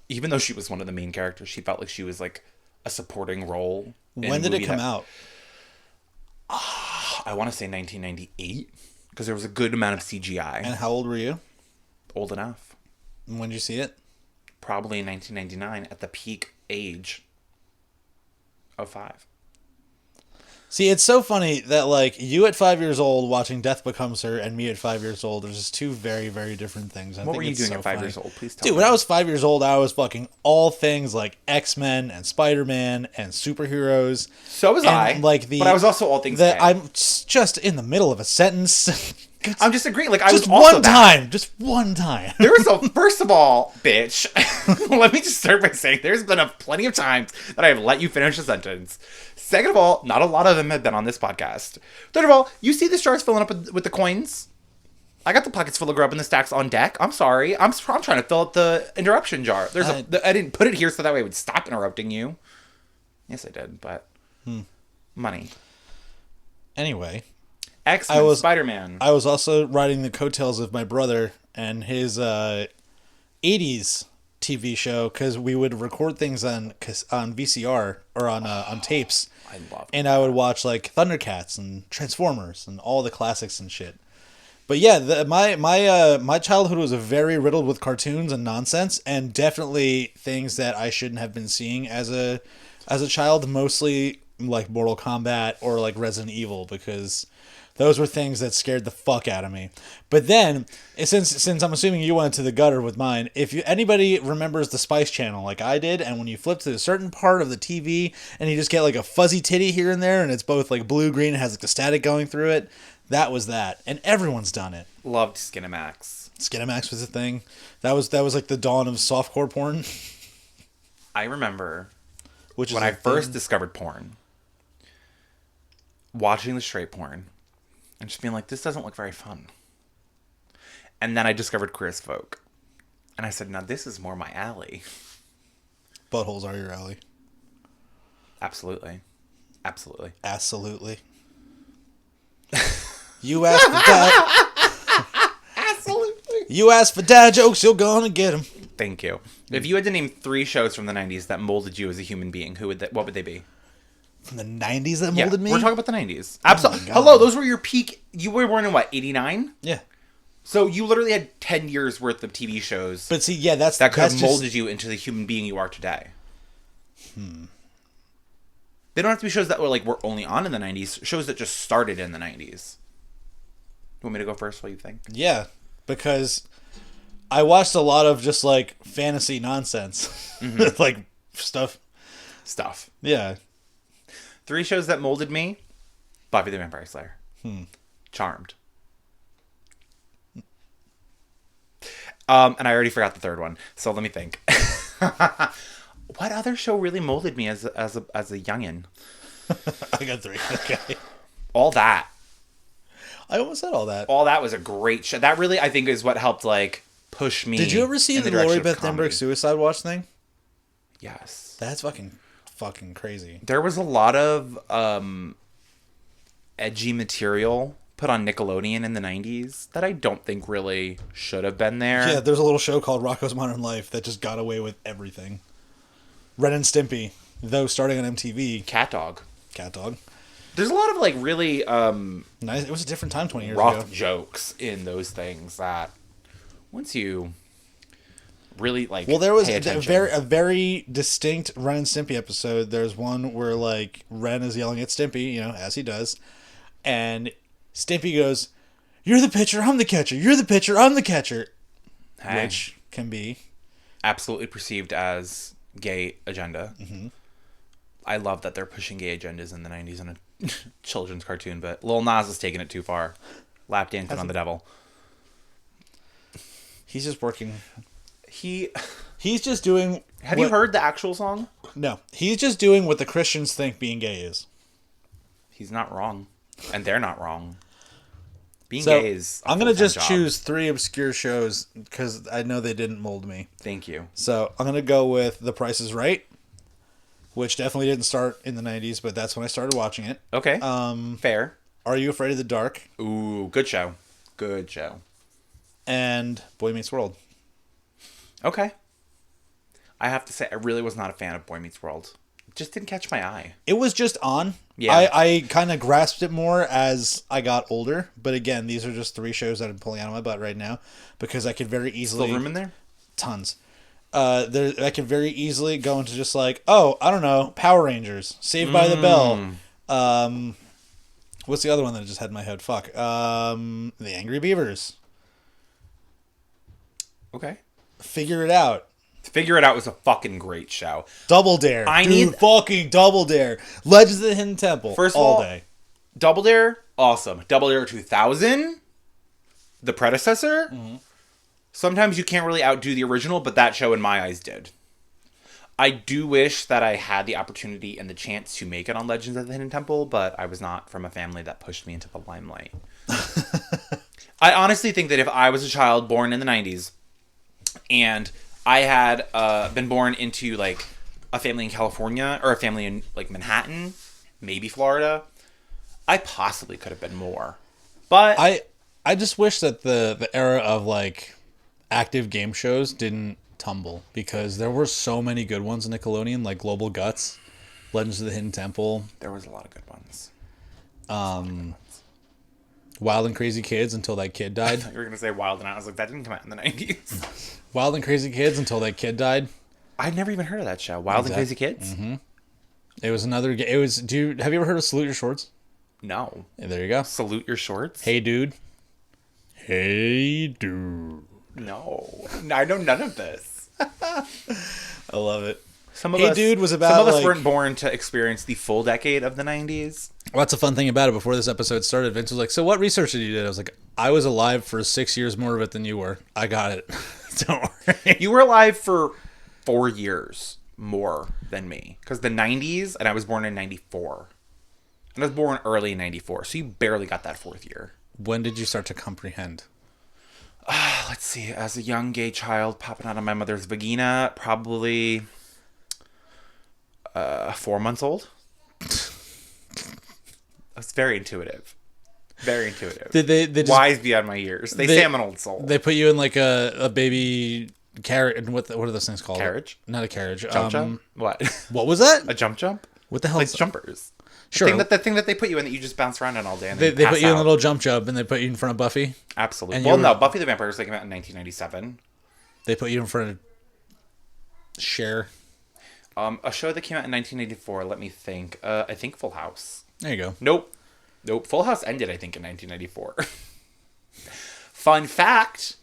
even though she was one of the main characters, she felt like she was like a supporting role.
When did it come out?
I want to say 1998, because there was a good amount of CGI.
And how old were you?
Old enough.
And when did you see it?
Probably in 1999 at the peak age of 5.
See, it's so funny that, you at 5 years old watching Death Becomes Her and me at 5 years old, there's just 2 very, very different things.
What were you doing at 5 years old? Please tell me.
Dude, when I was 5 years old, I was fucking all things like X-Men and Spider-Man and superheroes.
So was I. But I was also all things gay.
I'm just in the middle of a sentence.
I'm just agreeing. I was
just
also
one time. Just one time.
There was first of all, bitch. Let me just start by saying there's been plenty of times that I have let you finish a sentence. Second of all, not a lot of them have been on this podcast. Third of all, you see the jars filling up with the coins? I got the pockets full of grub and the stacks on deck. I'm sorry. I'm trying to fill up the interruption jar. I didn't put it here so that way it would stop interrupting you. Yes, I did, but money.
Anyway.
X-Men, Spider-Man.
I was also riding the coattails of my brother and his 80s TV show, because we would record things on VCR or on tapes.
I love
and I would watch Thundercats and Transformers and all the classics and shit. But yeah, my childhood was very riddled with cartoons and nonsense, and definitely things that I shouldn't have been seeing as a child, mostly like Mortal Kombat or Resident Evil, because those were things that scared the fuck out of me. But then, since I'm assuming you went to the gutter with mine, if anybody remembers the Spice Channel like I did, and when you flip to a certain part of the TV and you just get a fuzzy titty here and there, and it's both blue green and has the static going through it, that was that. And everyone's done it.
Loved Skinamax.
Skinamax was a thing. That was like the dawn of softcore porn.
I remember
Which
when
is
I first discovered porn, watching the straight porn, and just being like, this doesn't look very fun. And then I discovered Queer as Folk. And I said, now this is more my alley.
buttholes are your alley.
Absolutely. Absolutely.
Absolutely. You asked for dad.
Absolutely.
You asked for dad jokes, you're gonna get them.
Thank you. If you had to name 3 shows from the 90s that molded you as a human being, what would they be?
From the 90s that molded me?
We're talking about the 90s. Absolutely.
God.
Hello, those were your peak. You were born in what, 89?
Yeah.
So you literally had 10 years worth of TV shows
But see, yeah, that
could have molded you into the human being you are today. They don't have to be shows that were only on in the 90s. Shows that just started in the 90s. You want me to go first? What do you think?
Yeah, because I watched a lot of just like fantasy nonsense. Like stuff. Yeah.
3 shows that molded me. Buffy the Vampire Slayer. Charmed. And I already forgot the 3rd one, so let me think. What other show really molded me as a youngin?
I got 3. Okay.
All That.
I almost said all that.
All That was a great show. That really, I think, is what helped push me.
Did you ever see
in
the
direction
Lori
of
Beth
comedy.
Denberg suicide watch thing?
Yes.
That's fucking crazy.
There was a lot of edgy material put on Nickelodeon in the 90s that I don't think really should have been there.
Yeah, there's a little show called Rocko's Modern Life that just got away with everything. Ren and Stimpy, though starting on MTV.
Cat Dog.
There's
a lot of really
nice. It was a different time 20 years
rough
ago.
jokes in those things that once you really
Well, there was
pay
a
attention.
very distinct Ren and Stimpy episode. There's one where Ren is yelling at Stimpy, as he does, and Stimpy goes, "You're the pitcher, I'm the catcher. You're the pitcher, I'm the catcher,"
Hey.
which can be
Absolutely perceived as gay agenda. I love that they're pushing gay agendas in the 90s in a children's cartoon, but Lil Nas is taking it too far. Lap dancing on the devil.
he's just working.
He's
just doing.
Have you heard the actual song?
No, he's just doing what the Christians think being gay is.
He's not wrong, and they're not wrong. Being
So,
gay is.
I'm gonna just choose 3 obscure shows because I know they didn't mold me.
Thank you.
So I'm gonna go with The Price is Right, which definitely didn't start in the 90s, but that's when I started watching it.
Okay. Fair.
Are You Afraid of the Dark?
Ooh, good show. Good show.
And Boy Meets World.
Okay. I have to say, I really was not a fan of Boy Meets World. It just didn't catch my eye.
It was just on.
Yeah.
I kind of grasped it more as I got older. But again, these are just 3 shows that I'm pulling out of my butt right now because I could very easily...
Still room in there?
Tons. I could very easily go into just I don't know, Power Rangers, Saved by the Bell. What's the other one that I just had in my head? Fuck. The Angry Beavers.
Okay.
Figure It Out.
Figure It Out was a fucking great show.
Double Dare.
I
Dude,
need
fucking Double Dare. Legends of the Hidden Temple.
First of
all
all,
day.
Double Dare, awesome. Double Dare 2000, the predecessor. Sometimes you can't really outdo the original, but that show in my eyes did. I do wish that I had the opportunity and the chance to make it on Legends of the Hidden Temple, but I was not from a family that pushed me into the limelight. I honestly think that if I was a child born in the 90s and I had been born into a family in California or a family in Manhattan, maybe Florida, I possibly could have been more. But
I just wish that the era of active game shows didn't tumble because there were so many good ones in Nickelodeon, like Global Guts, Legends of the Hidden Temple.
there was a lot of good ones.
Wild and Crazy Kids until that kid died.
You were going to say Wild and Out. I was like, that didn't come out in the 90s.
Wild and Crazy Kids until that kid died.
I'd never even heard of that show. Wild and Crazy Kids?
Mm-hmm. It was another. It was. Have you ever heard of Salute Your Shorts?
No.
Yeah, there you go.
Salute Your Shorts?
Hey, dude. Hey, dude.
No. I know none of this.
I love it. Hey Dude was about,
some of us
like-
weren't born to experience the full decade of the 90s.
Well, that's a fun thing about it. Before this episode started, Vince was like, so what research did you do? I was like, I was alive for 6 years more of it than you were. I got it. Don't worry.
You were alive for 4 years more than me. Because the 90s, and I was born in 94. And I was born early in 94, so you barely got that 4th year.
When did you start to comprehend?
Let's see. As a young gay child popping out of my mother's vagina, probably 4 months old. It's very intuitive. Very intuitive.
Did they just,
Wise beyond my years. They say I'm an old soul.
They put you in like a baby carriage. What are those things called?
Carriage?
Not a carriage.
Jump? What?
What was that?
A jump?
What the hell?
Like
is
jumpers.
Sure.
The thing that they put you in that you just bounce around in all day. And
They
pass
put you in a
out.
little jump and they put you in front of Buffy.
Absolutely.
And
Well,
you
no.
were-
Buffy the Vampire Slayer came out in 1997.
They put you in front of Cher.
A show that came out in 1994. Let me think. I think Full House.
There you go.
Nope. Full House ended, I think, in 1994. Fun fact: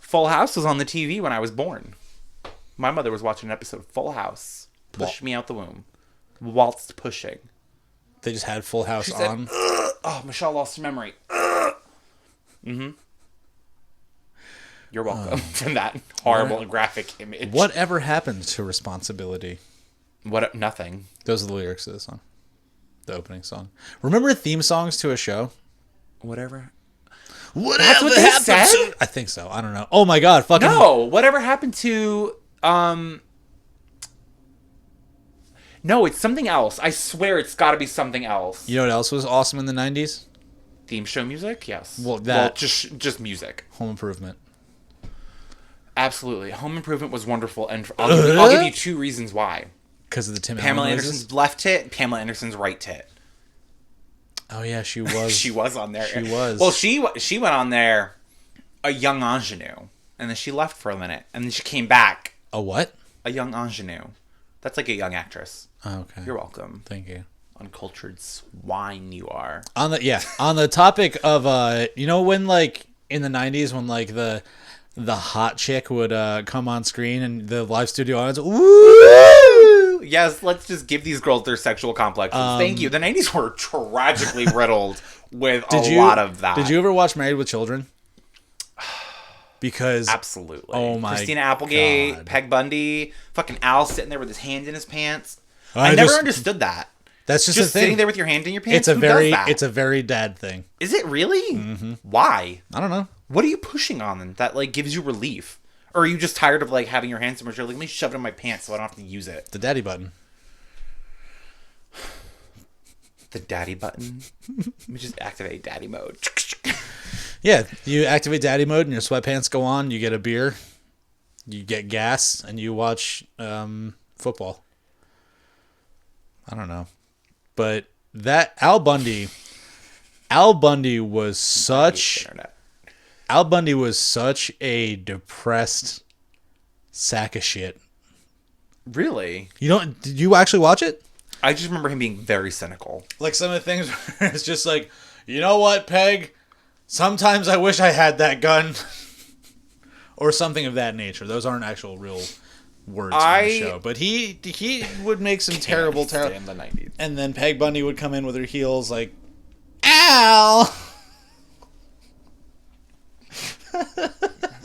Full House was on the TV when I was born. My mother was watching an episode of Full House. Pushed me out the womb. Waltzed pushing.
They just had Full House
She said,
on.
Oh, Michelle lost her memory. Mm-hmm. You're welcome for that horrible graphic image.
Whatever happened to responsibility?
Nothing.
Those are the lyrics of the song. The opening song. Remember theme songs to a show?
Whatever.
That's
what they said?
I think so. I don't know. Oh my god, fucking
No, whatever happened to No, it's something else. I swear it's got to be something else.
You know what else was awesome in the 90s?
Theme show music? Yes.
Well,
just music.
Home Improvement.
Absolutely. Home Improvement was wonderful, and I'll give you 2 reasons why.
Because of the Tim
Pamela
Allen noises?
Anderson's left tit, Pamela Anderson's right tit.
Oh yeah, she was.
She was on there.
She was.
Well, she went on there a young ingenue, and then she left for a minute, and then she came back
A what?
a young ingenue. That's like a young actress.
Oh, okay.
You're welcome.
Thank you.
Uncultured swine you are.
On the topic of when like in the 90s when like the hot chick would come on screen and the live studio audience,
Woo! Yes, let's just give these girls their sexual complexes. Thank you. The 90s were tragically riddled with a lot of that.
Did you ever watch Married with Children? Because
Absolutely.
Oh my
Christina Applegate,
God.
Peg Bundy, fucking Al sitting there with his hand in his pants.
I
I never
just-
understood that.
that's just,
Just
a thing.
sitting there with your hand in your pants.
it's a
Who
very
does that?
it's a very dad thing.
Is it really? Why?
I don't know.
What are you pushing on them that like gives you relief? Or are you just tired of like having your hands so much? You're like, let me shove it in my pants so I don't have to use it.
The daddy button.
The daddy button. Let me just activate daddy mode.
Yeah, you activate daddy mode and your sweatpants go on. You get a beer, you get gas, and you watch football. I don't know, but that Al Bundy was such
Internet.
Al Bundy was such a depressed sack of shit.
Really?
Did you actually watch it?
I just remember him being very cynical.
Like some of the things where it's just like, you know what, Peg? Sometimes I wish I had that gun. Or something of that nature. Those aren't actual real words from the show. But he would make some terrible.
In the 90s.
And then Peg Bundy would come in with her heels like, Al!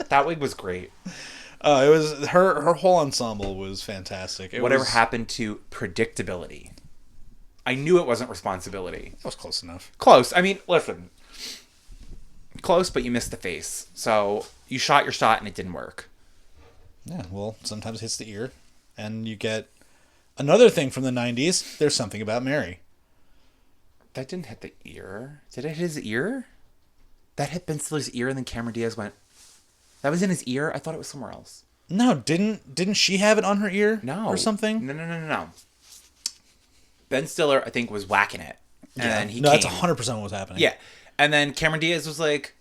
That wig was great.
It was her whole ensemble was fantastic.
Whatever happened to predictability? I knew it wasn't responsibility.
That was close enough.
Close. I mean, listen. Close, but you missed the face. So you shot your shot and it didn't work.
Yeah, well, sometimes it hits the ear. And you get another thing from the 90s. There's Something About Mary.
That didn't hit the ear. Did it hit his ear? That hit Ben Stiller's ear and then Cameron Diaz went, that was in his ear? I thought it was somewhere else.
No, didn't she have it on her ear?
No.
Or something?
No. Ben Stiller, I think, was whacking it. And then he
that's
came.
100% what was happening.
Yeah. And then Cameron Diaz was like,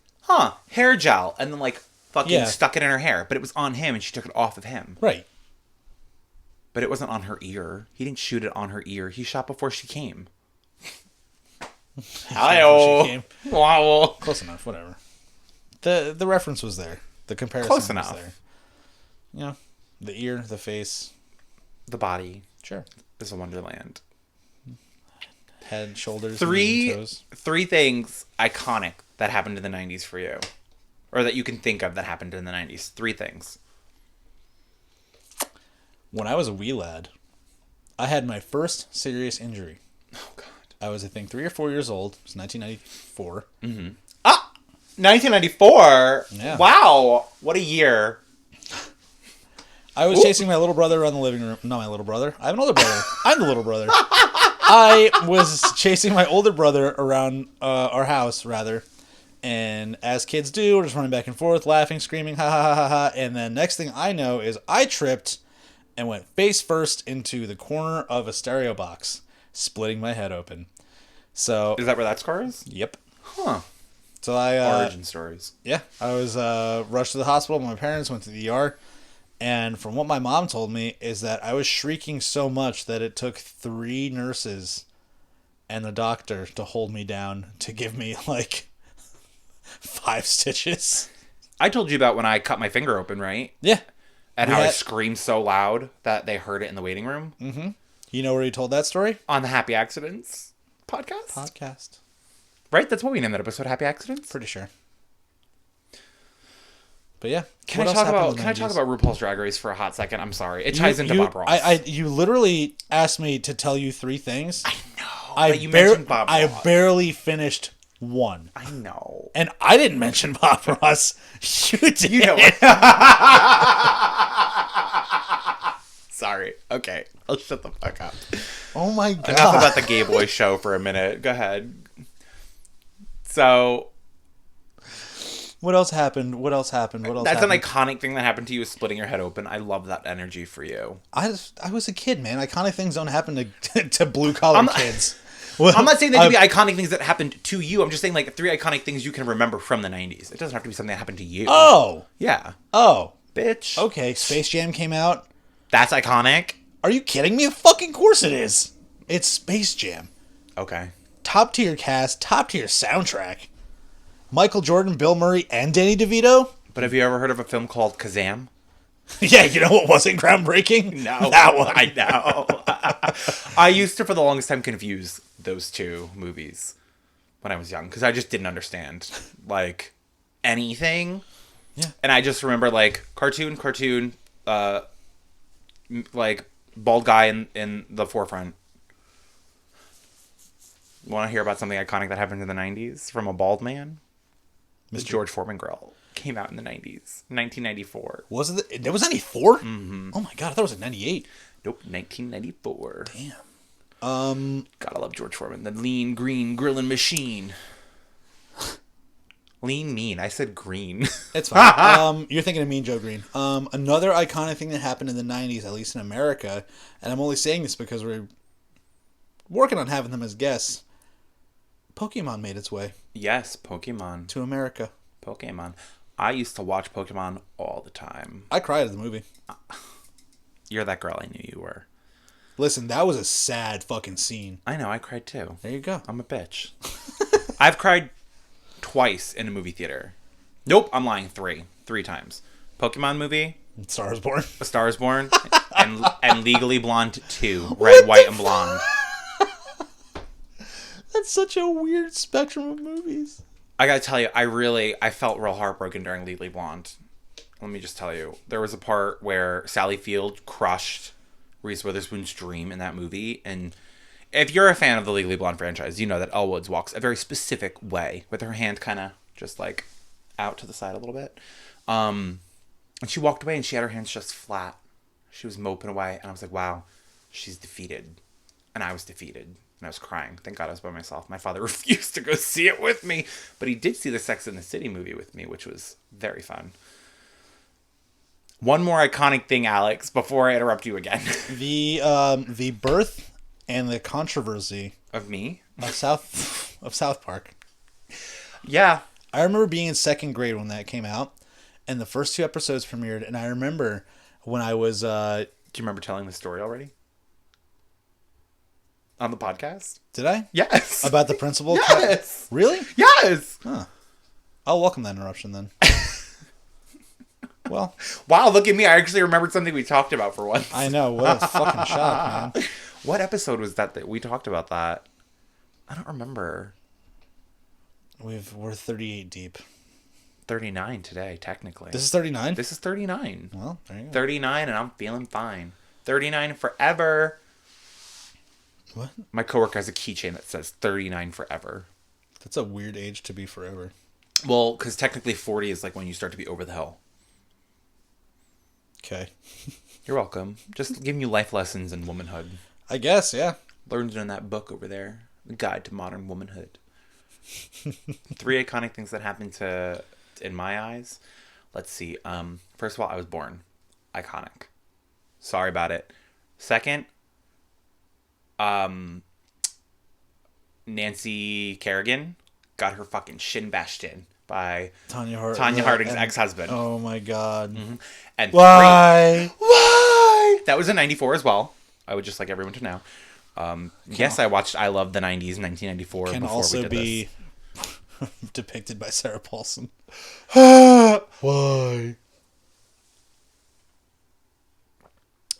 hair gel. And then, like, fucking stuck it in her hair. But it was on him, and she took it off of him.
Right.
But it wasn't on her ear. He didn't shoot it on her ear. He shot before she came.
Before she came.
Wow.
Close enough, whatever. The reference was there. The comparison
Close
was
enough.
there. You know, the ear, the face.
The body
Sure.
is a wonderland.
Head, shoulders, knees,
Three
and toes.
things iconic that happened in the 90s for you. Or that you can think of that happened in the 90s. 3 things.
When I was a wee lad, I had my first serious injury.
Oh, God.
I was, I think, 3 or 4 years old. It was 1994.
1994?
Yeah.
Wow. What a year.
I was chasing my little brother around the living room. Not my little brother. I have an older brother. I'm the little brother. I was chasing my older brother around our house, rather. And as kids do, we're just running back and forth, laughing, screaming, ha ha ha ha ha. And then next thing I know is I tripped and went face first into the corner of a stereo box, splitting my head open. So,
Is that where that scar is?
yep.
Huh.
So I
Origin stories.
yeah, I was rushed to the hospital. My parents went to the ER. And from what my mom told me is that I was shrieking so much that it took 3 nurses and the doctor to hold me down to give me like 5 stitches.
I told you about when I cut my finger open, right?
Yeah.
And how I screamed so loud that they heard it in the waiting room.
Mm-hmm. You know where you told that story?
On the Happy Accidents podcast.
Podcast.
Right? That's what we named that episode, Happy Accidents?
Pretty sure. But yeah.
Can I talk about RuPaul's Drag Race for a hot second? I'm sorry. It ties into Bob Ross.
You literally asked me to tell you 3 things.
I know. But you mentioned Bob Ross.
I barely finished 1.
I know.
And I didn't mention Bob Ross. You did.
You know. Sorry. Okay. I'll shut the fuck up.
Oh my god.
Enough about the Gay Boy show for a minute. Go ahead. So,
what else happened? What else happened?
that's an iconic thing that happened to you, is splitting your head open. I love that energy for you.
I was a kid, man. Iconic things don't happen to blue collar kids.
Well, I'm not saying that to be iconic things that happened to you. I'm just saying like 3 iconic things you can remember from the 90s. It doesn't have to be something that happened to you.
Oh.
Yeah.
Oh.
Bitch.
Okay, Space Jam came out.
That's iconic.
Are you kidding me? Of fucking course it is. It's Space Jam.
Okay.
Top tier cast, top tier soundtrack. Michael Jordan, Bill Murray, and Danny DeVito.
But have you ever heard of a film called Kazam?
Yeah, you know what wasn't groundbreaking?
No.
That one.
I know. I used to, for the longest time, confuse those 2 movies when I was young. Because I just didn't understand, like, anything.
Yeah.
And I just remember, like, cartoon, like, bald guy in the forefront. Want to hear about something iconic that happened in the 90s from a bald man? The George Foreman grill came out in the 90s. 1994.
Was it? There was 94? Mm-hmm. Oh my god, I thought it was like 98.
Nope, 1994.
Damn.
Gotta love George Foreman. The lean, green grilling machine. Lean, mean. I said green.
It's fine. You're thinking of Mean Joe Green. Another iconic thing that happened in the 90s, at least in America, and I'm only saying this because we're working on having them as guests. Pokemon made its way.
Yes, Pokemon.
To America.
Pokemon. I used to watch Pokemon all the time.
I cried at the movie.
You're that girl I knew you were.
Listen, that was a sad fucking scene.
I know, I cried too.
There you go.
I'm a bitch. I've cried twice in a movie theater. Nope, I'm lying. 3 times. Pokemon movie.
Star is Born.
A Star is Born. and Legally Blonde 2. Red, white, and blonde.
That's such a weird spectrum of movies.
I gotta tell you, I felt real heartbroken during Legally Blonde. Let me just tell you. There was a part where Sally Field crushed Reese Witherspoon's dream in that movie. And if you're a fan of the Legally Blonde franchise, you know that Elle Woods walks a very specific way with her hand kind of just like out to the side a little bit. And she walked away and she had her hands just flat. She was moping away. And I was like, wow, she's defeated. And I was defeated. And I was crying. Thank God I was by myself. My father refused to go see it with me. But he did see the Sex and the City movie with me, which was very fun. One more iconic thing, Alex, before I interrupt you again.
The birth and the controversy
Of me?
of South Park.
Yeah.
I remember being in 2nd grade when that came out, and the first 2 episodes premiered, and I remember when I was...
Do you remember telling the story already? On the podcast?
Did I?
Yes.
About the principal?
Yes.
Really?
Yes.
Huh. I'll welcome that interruption then. Well,
Wow, look at me. I actually remembered something we talked about for once.
I know. What a fucking shock, man.
What episode was that we talked about that? I don't remember.
We're 38 deep.
39 today, technically.
This is 39?
This is 39.
Well, there you go.
39, and I'm feeling fine. 39 forever.
What?
My coworker has a keychain that says 39 forever.
That's a weird age to be forever.
Well, because technically 40 is like when you start to be over the hill.
Okay.
You're welcome. Just giving you life lessons in womanhood.
I guess, yeah.
Learned it in that book over there. The Guide to Modern Womanhood. 3 iconic things that happened in my eyes. Let's see. First of all, I was born. Iconic. Sorry about it. Second, Nancy Kerrigan got her fucking shin bashed in by Tanya Harding's ex-husband.
Oh my god.
Mm-hmm. And
Why?
Why? That was in 94 as well. I would just like everyone to know. Yes, I watched I Love the 90s in 1994
Can
before
also
we did
be
this.
depicted by Sarah Paulson. Why?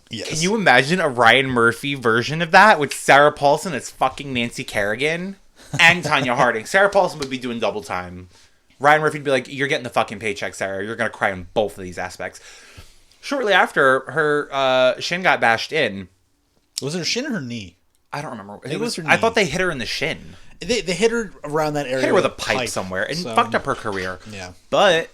Yes.
Can you imagine a Ryan Murphy version of that with Sarah Paulson as fucking Nancy Kerrigan and Tanya Harding? Sarah Paulson would be doing double time. Ryan Murphy would be like, you're getting the fucking paycheck, Sarah. You're going to cry on both of these aspects. Shortly after, her shin got bashed in.
Was it her shin or her knee?
I don't remember.
It was her
I
knee.
thought they hit her in the shin.
They hit her around that area.
Hit her with a pipe somewhere and fucked up her career.
Yeah.
But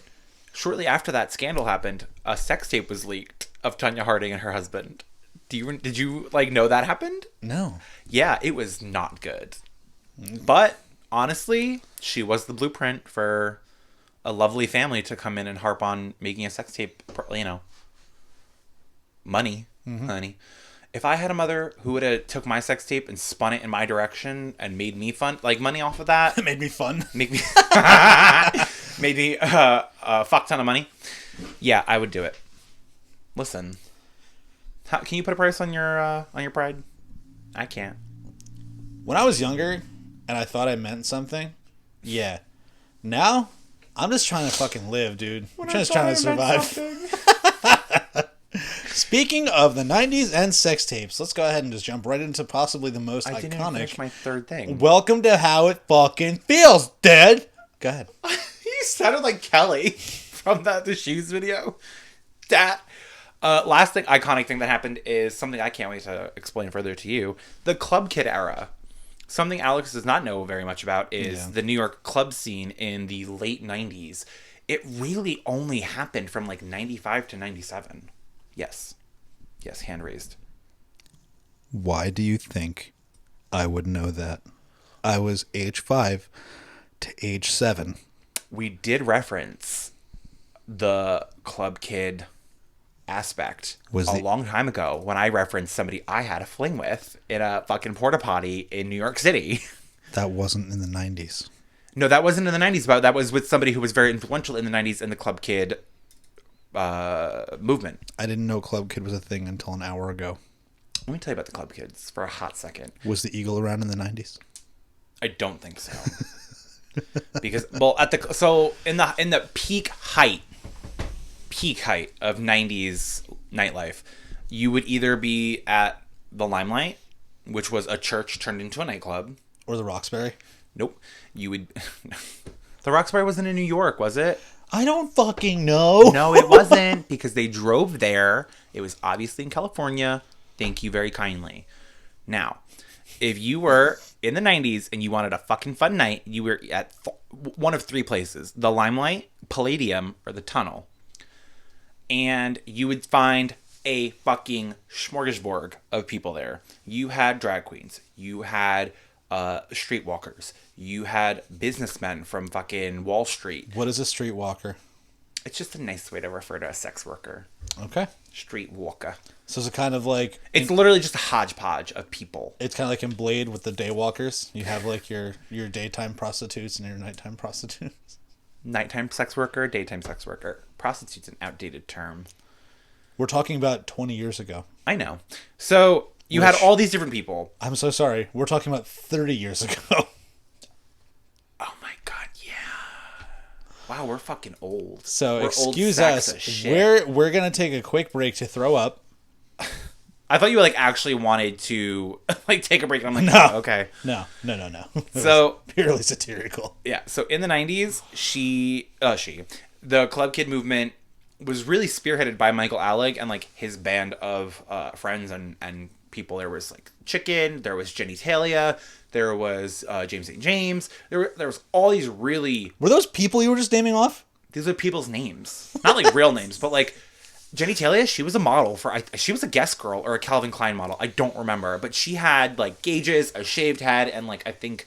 shortly after that scandal happened, a sex tape was leaked of Tanya Harding and her husband. Did you like know that happened?
No.
Yeah, it was not good. But honestly, she was the blueprint for a lovely family to come in and harp on making a sex tape, money, honey. If I had a mother who would have took my sex tape and spun it in my direction and made me money off of that.
It made me fun.
Made me a fuck ton of money. Yeah, I would do it. Listen, can you put a price on your pride? I can't.
When I was younger and I thought I meant something, yeah. Now, I'm just trying to fucking live, dude. I'm just trying to survive. Speaking of the 90s and sex tapes, let's go ahead and just jump right into possibly the most
I didn't even finish
iconic.
my third thing.
Welcome to How It Fucking Feels, Dad. Go ahead.
You sounded like Kelly from the Shoes video. That last thing, iconic thing that happened is something I can't wait to explain further to you. The Club Kid era. Something Alex does not know very much about is the New York club scene in the late 90s. It really only happened from like 95 to 97. Yes. Yes, hand raised.
Why do you think I would know that? I was age 5 to age 7.
We did reference the Club Kid aspect a long time ago when I referenced somebody I had a fling with in a fucking porta potty in New York City.
That wasn't in the 90s.
No, that wasn't in the 90s, but that was with somebody who was very influential in the 90s in the Club Kid movement.
I didn't know Club Kid was a thing until an hour ago.
Let me tell you about the Club Kids for a hot second.
Was the Eagle around in the 90s?
I don't think so. Because in the peak height of 90s nightlife, you would either be at the Limelight, which was a church turned into a nightclub,
or the Roxbury.
Nope. You would The Roxbury wasn't in New York, was it?
I don't fucking know.
No, it wasn't, because they drove there. It was obviously in California. Thank you very kindly. Now, if you were in the 90s and you wanted a fucking fun night, you were at one of 3 places. The Limelight, Palladium, or the Tunnel. And you would find a fucking smorgasbord of people there. You had drag queens. You had streetwalkers. You had businessmen from fucking Wall Street.
What is a streetwalker?
It's just a nice way to refer to a sex worker.
Okay.
Streetwalker.
So it's kind of like...
It's literally just a hodgepodge of people.
It's kind of like in Blade with the daywalkers. You have like your daytime prostitutes and your nighttime prostitutes.
Nighttime sex worker, daytime sex worker. Prostitute's an outdated term.
We're talking about 20 years ago.
I know. So you had all these different people.
I'm so sorry. We're talking about 30 years ago.
Oh my god, yeah. Wow, we're fucking old.
So
we're
excuse
old
us.
sacks of shit.
We're gonna take a quick break to throw up.
I thought you like actually wanted to like take a break. I'm like,
No.
oh, okay.
No. It
So
was purely satirical.
yeah, so in the 90s, the Club Kid movement was really spearheaded by Michael Alec and like his band of friends and people. There was like Chicken, there was Jenny Talia, there was James St. James. There was all these really...
Were those people you were just naming off?
These are people's names. Not like real names, but like Jenny Talia, she was a model for... she was a Guess girl or a Calvin Klein model. I don't remember. But she had like gauges, a shaved head, and like I think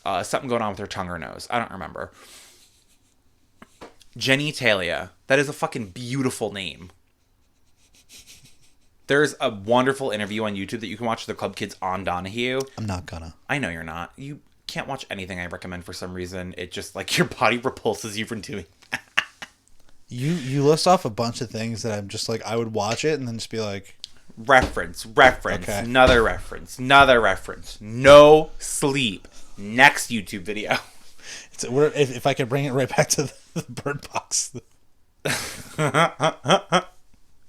something going on with her tongue or nose. I don't remember. Jenny Talia. That is a fucking beautiful name. There's a wonderful interview on YouTube that you can watch, the Club Kids on Donahue.
I'm not gonna.
I know you're not. You can't watch anything I recommend for some reason. It just, like, your body repulses you from doing that.
You list off a bunch of things that I'm just like, I would watch it and then just be like...
Reference,
Okay.
another reference. No sleep. Next YouTube video.
If I could bring it right back to the Bird Box.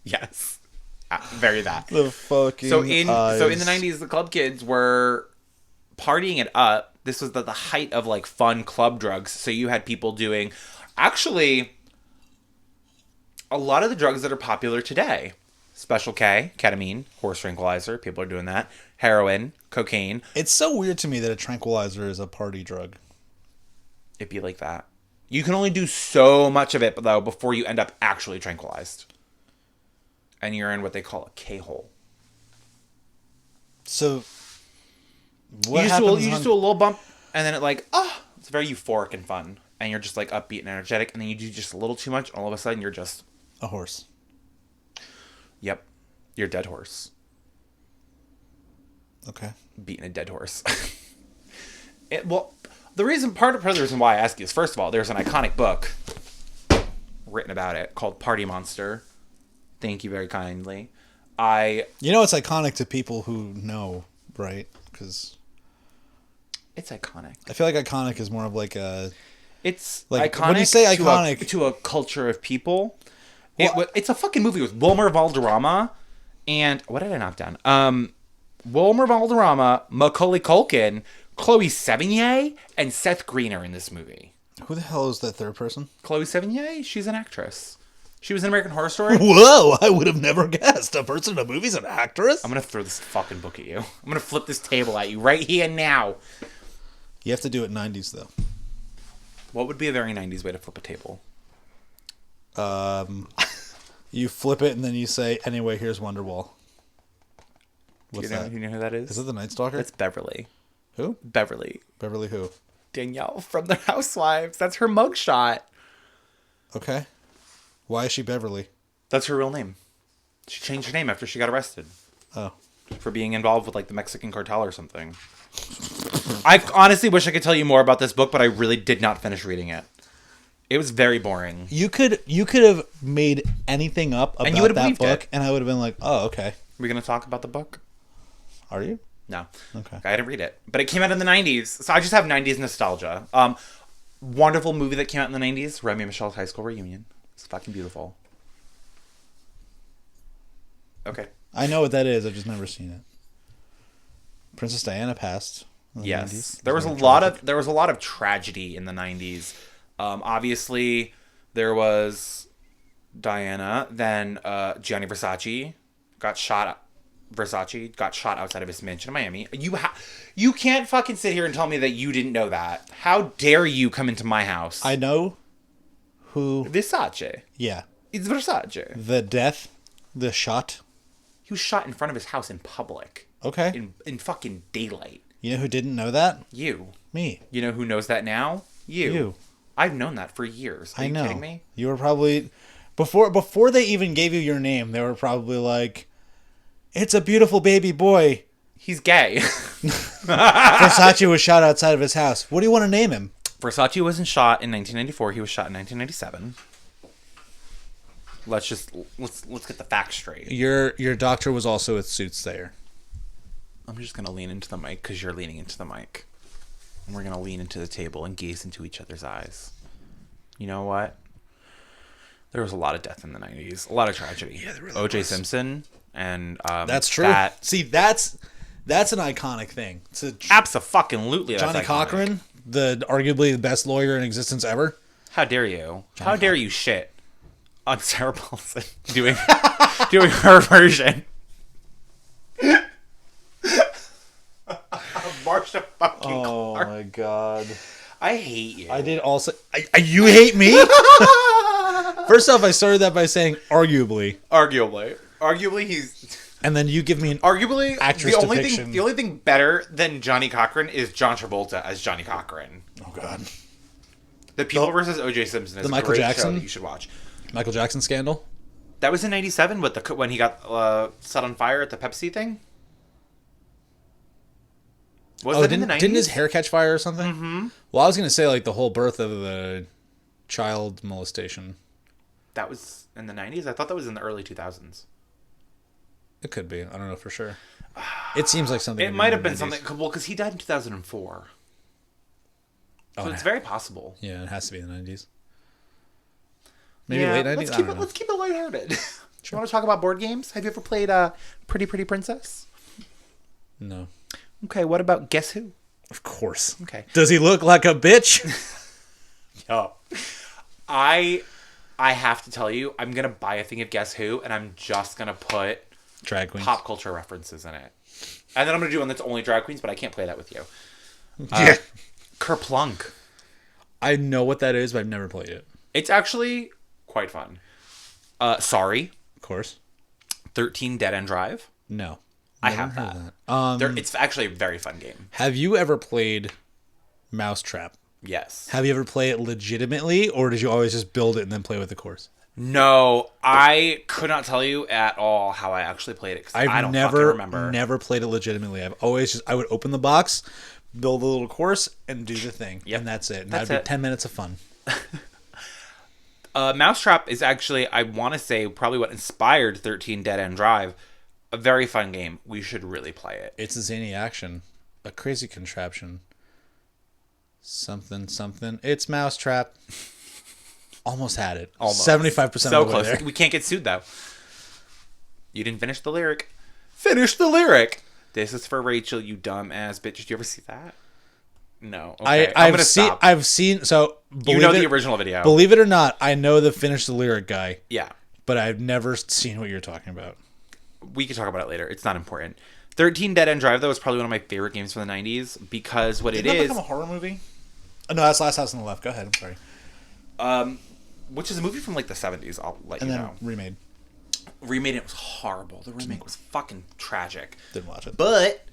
Yes. Very that.
The fucking
So in the
eyes.
90s, the Club Kids were partying it up. This was the height of like fun club drugs. So you had people doing actually a lot of the drugs that are popular today. Special K, ketamine, horse tranquilizer, people are doing that. Heroin, cocaine.
It's so weird to me that a tranquilizer is a party drug.
It'd be like that. You can only do so much of it though before you end up actually tranquilized. And you're in what they call a K-hole.
So,
You just do a little bump, and then it's very euphoric and fun. And you're just like upbeat and energetic, and then you do just a little too much, and all of a sudden you're just...
a horse.
Yep. You're a dead horse.
Okay.
Beating a dead horse. Part of the reason why I ask you is, first of all, there's an iconic book written about it called Party Monster. Thank you very kindly.
You know it's iconic to people who know, right? Because
it's iconic.
I feel like iconic is more of like a...
It's
like,
iconic
when you say iconic...
to a culture of people. It's a fucking movie with Wilmer Valderrama and... What did I knock down? Wilmer Valderrama, Macaulay Culkin, Chloe Sevigny, and Seth Green are in this movie.
Who the hell is that third person?
Chloe Sevigny? She's an actress. She was in American Horror Story.
Whoa, I would have never guessed. A person in a movie's an actress?
I'm going to throw this fucking book at you. I'm going to flip this table at you right here and now.
You have to do it 90s, though.
What would be a very 90s way to flip a table?
You flip it and then you say, anyway, here's Wonderwall. What's that?
You know who that is?
Is it the Night Stalker?
That's Beverly.
Who?
Beverly.
Beverly who?
Danielle from The Housewives. That's her mugshot.
Okay. Why is she Beverly?
That's her real name. She changed her name after she got arrested.
Oh.
For being involved with like the Mexican cartel or something. I honestly wish I could tell you more about this book, but I really did not finish reading it. It was very boring.
You could have made anything up about
And you would have
that
believed
book,
it.
and I would have been like, oh, okay.
Are we going to talk about the book?
Are you?
No.
Okay.
I didn't read it. But it came out in the 90s. So I just have 90s nostalgia. Wonderful movie that came out in the 90s. Remy and Michelle's high school reunion. It's fucking beautiful. Okay.
I know what that is. I've just never seen it. Princess Diana passed. In the
Yes.
90s.
There was a lot of tragedy in the 90s. Obviously there was Diana, then Gianni Versace got shot outside of his mansion in Miami. You can't fucking sit here and tell me that you didn't know that. How dare you come into my house?
I know who...
Versace.
Yeah.
It's Versace.
The death, the shot.
He was shot in front of his house in public.
Okay.
In fucking daylight.
You know who didn't know that?
You.
Me.
You know who knows that now? You. I've known that for years. Are you kidding me?
You were probably... Before they even gave you your name, they were probably like, it's a beautiful baby boy.
He's gay.
Versace was shot outside of his house. What do you want to name him?
Versace wasn't shot in 1994. He was shot in 1997. Let's get the facts straight.
Your doctor was also a soothsayer.
I'm just going to lean into the mic because you're leaning into the mic. And we're going to lean into the table and gaze into each other's eyes. You know what? There was a lot of death in the 90s. A lot of tragedy.
Yeah, there really
O.J.
was.
Simpson and
That's true. See, that's an iconic thing.
Abso-fucking-lutely.
Johnny Cochran, arguably the best lawyer in existence ever.
How dare you? How dare you shit on Sarah Paulson doing her version? March the fucking car.
My god.
I hate you.
I did also. You hate me? First off, I started that by saying arguably.
Arguably, he's.
And then you give me an
Arguably,
actress depiction.
The only thing better than Johnny Cochran is John Travolta as Johnny Cochran.
Oh god.
The People versus O.J. Simpson is
the
a
Michael
great
Jackson?
show that you should watch.
Michael Jackson scandal?
That was in '97 with when he got set on fire at the Pepsi thing. Was it in the 90s?
Didn't his hair catch fire or something? Mm-hmm. Well, I was going to say like the whole birth of the child molestation.
That was in the 90s? I thought that was in the early 2000s.
It could be. I don't know for sure. It seems like something.
It might have been something. Well, because he died in 2004. So it's very possible.
Yeah, it has to be in the 90s. Maybe late 90s?
Let's keep it lighthearted. Do you want to talk about board games? Have you ever played Pretty Pretty Princess?
No.
Okay, what about Guess Who?
Of course.
Okay.
Does he look like a bitch?
Yo. I have to tell you, I'm going to buy a thing of Guess Who, and I'm just going to put
Drag queens.
pop culture references in it. And then I'm going to do one that's only drag queens, but I can't play that with you.
Yeah.
Kerplunk.
I know what that is, but I've never played it.
It's actually quite fun. Sorry.
Of course.
13 Dead End Drive.
No.
I have that. It's actually a very fun game.
Have you ever played Mousetrap?
Yes.
Have you ever played it legitimately, or did you always just build it and then play with the course?
No, I could not tell you at all how I actually played it. I don't fucking remember.
Never played it legitimately. I've always I would open the box, build a little course, and do the thing. Yep. And that's it. And that'd be 10 minutes of fun.
Mousetrap is actually, I want to say, probably what inspired 13 Dead End Drive. A very fun game. We should really play it.
It's a zany action. A crazy contraption. Something. It's Mousetrap. Almost had it.
Almost.
75%
So
of the way
close.
there.
We can't get sued, though. You didn't finish the lyric. Finish the lyric. This is for Rachel, you dumbass bitch. Did you ever see that? No. Okay.
I've seen. So
you know the original video.
Believe it or not, I know the finish the lyric guy.
Yeah.
But I've never seen what you're talking about.
We can talk about it later. It's not important. 13 Dead End Drive, though, is probably one of my favorite games from the 90s because what
Did
it
that
is...
become a horror movie? Oh, no, that's Last House on the Left. Go ahead. I'm sorry.
Which is a movie from, like, the 70s, I'll let you know.
Remade.
Remade, it was horrible. The remake was fucking tragic.
Didn't watch it.
But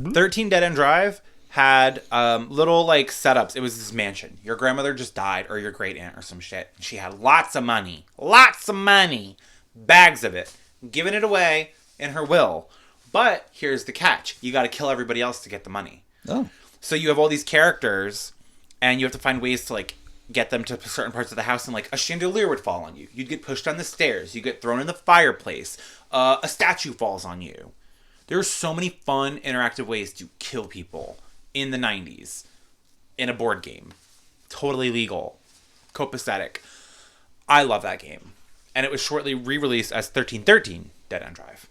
13 Dead End Drive had little, like, setups. It was this mansion. Your grandmother just died, or your great aunt, or some shit. She had lots of money. Lots of money. Bags of it. Giving it away in her will. But here's the catch. You got to kill everybody else to get the money.
Oh.
So you have all these characters, and you have to find ways to, like, get them to certain parts of the house, and, like, a chandelier would fall on you. You'd get pushed down the stairs. You get thrown in the fireplace. A statue falls on you. There are so many fun, interactive ways to kill people in the 90s in a board game. Totally legal. Copacetic. I love that game. And it was shortly re-released as 1313 Dead End Drive.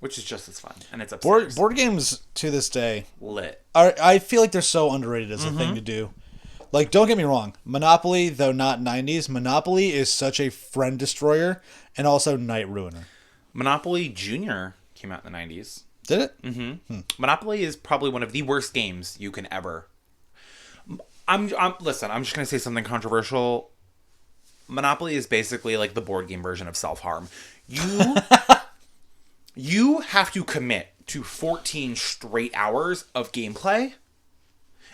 Which is just as fun. And it's upstairs.
Board games, to this day...
Lit.
I feel like they're so underrated as a thing to do. Like, don't get me wrong. Monopoly, though not 90s, Monopoly is such a friend destroyer and also night ruiner.
Monopoly Junior came out in the 90s.
Did it?
Mm-hmm. Monopoly is probably one of the worst games you can ever... Listen, I'm just going to say something controversial. Monopoly is basically like the board game version of self-harm. You have to commit to 14 straight hours of gameplay.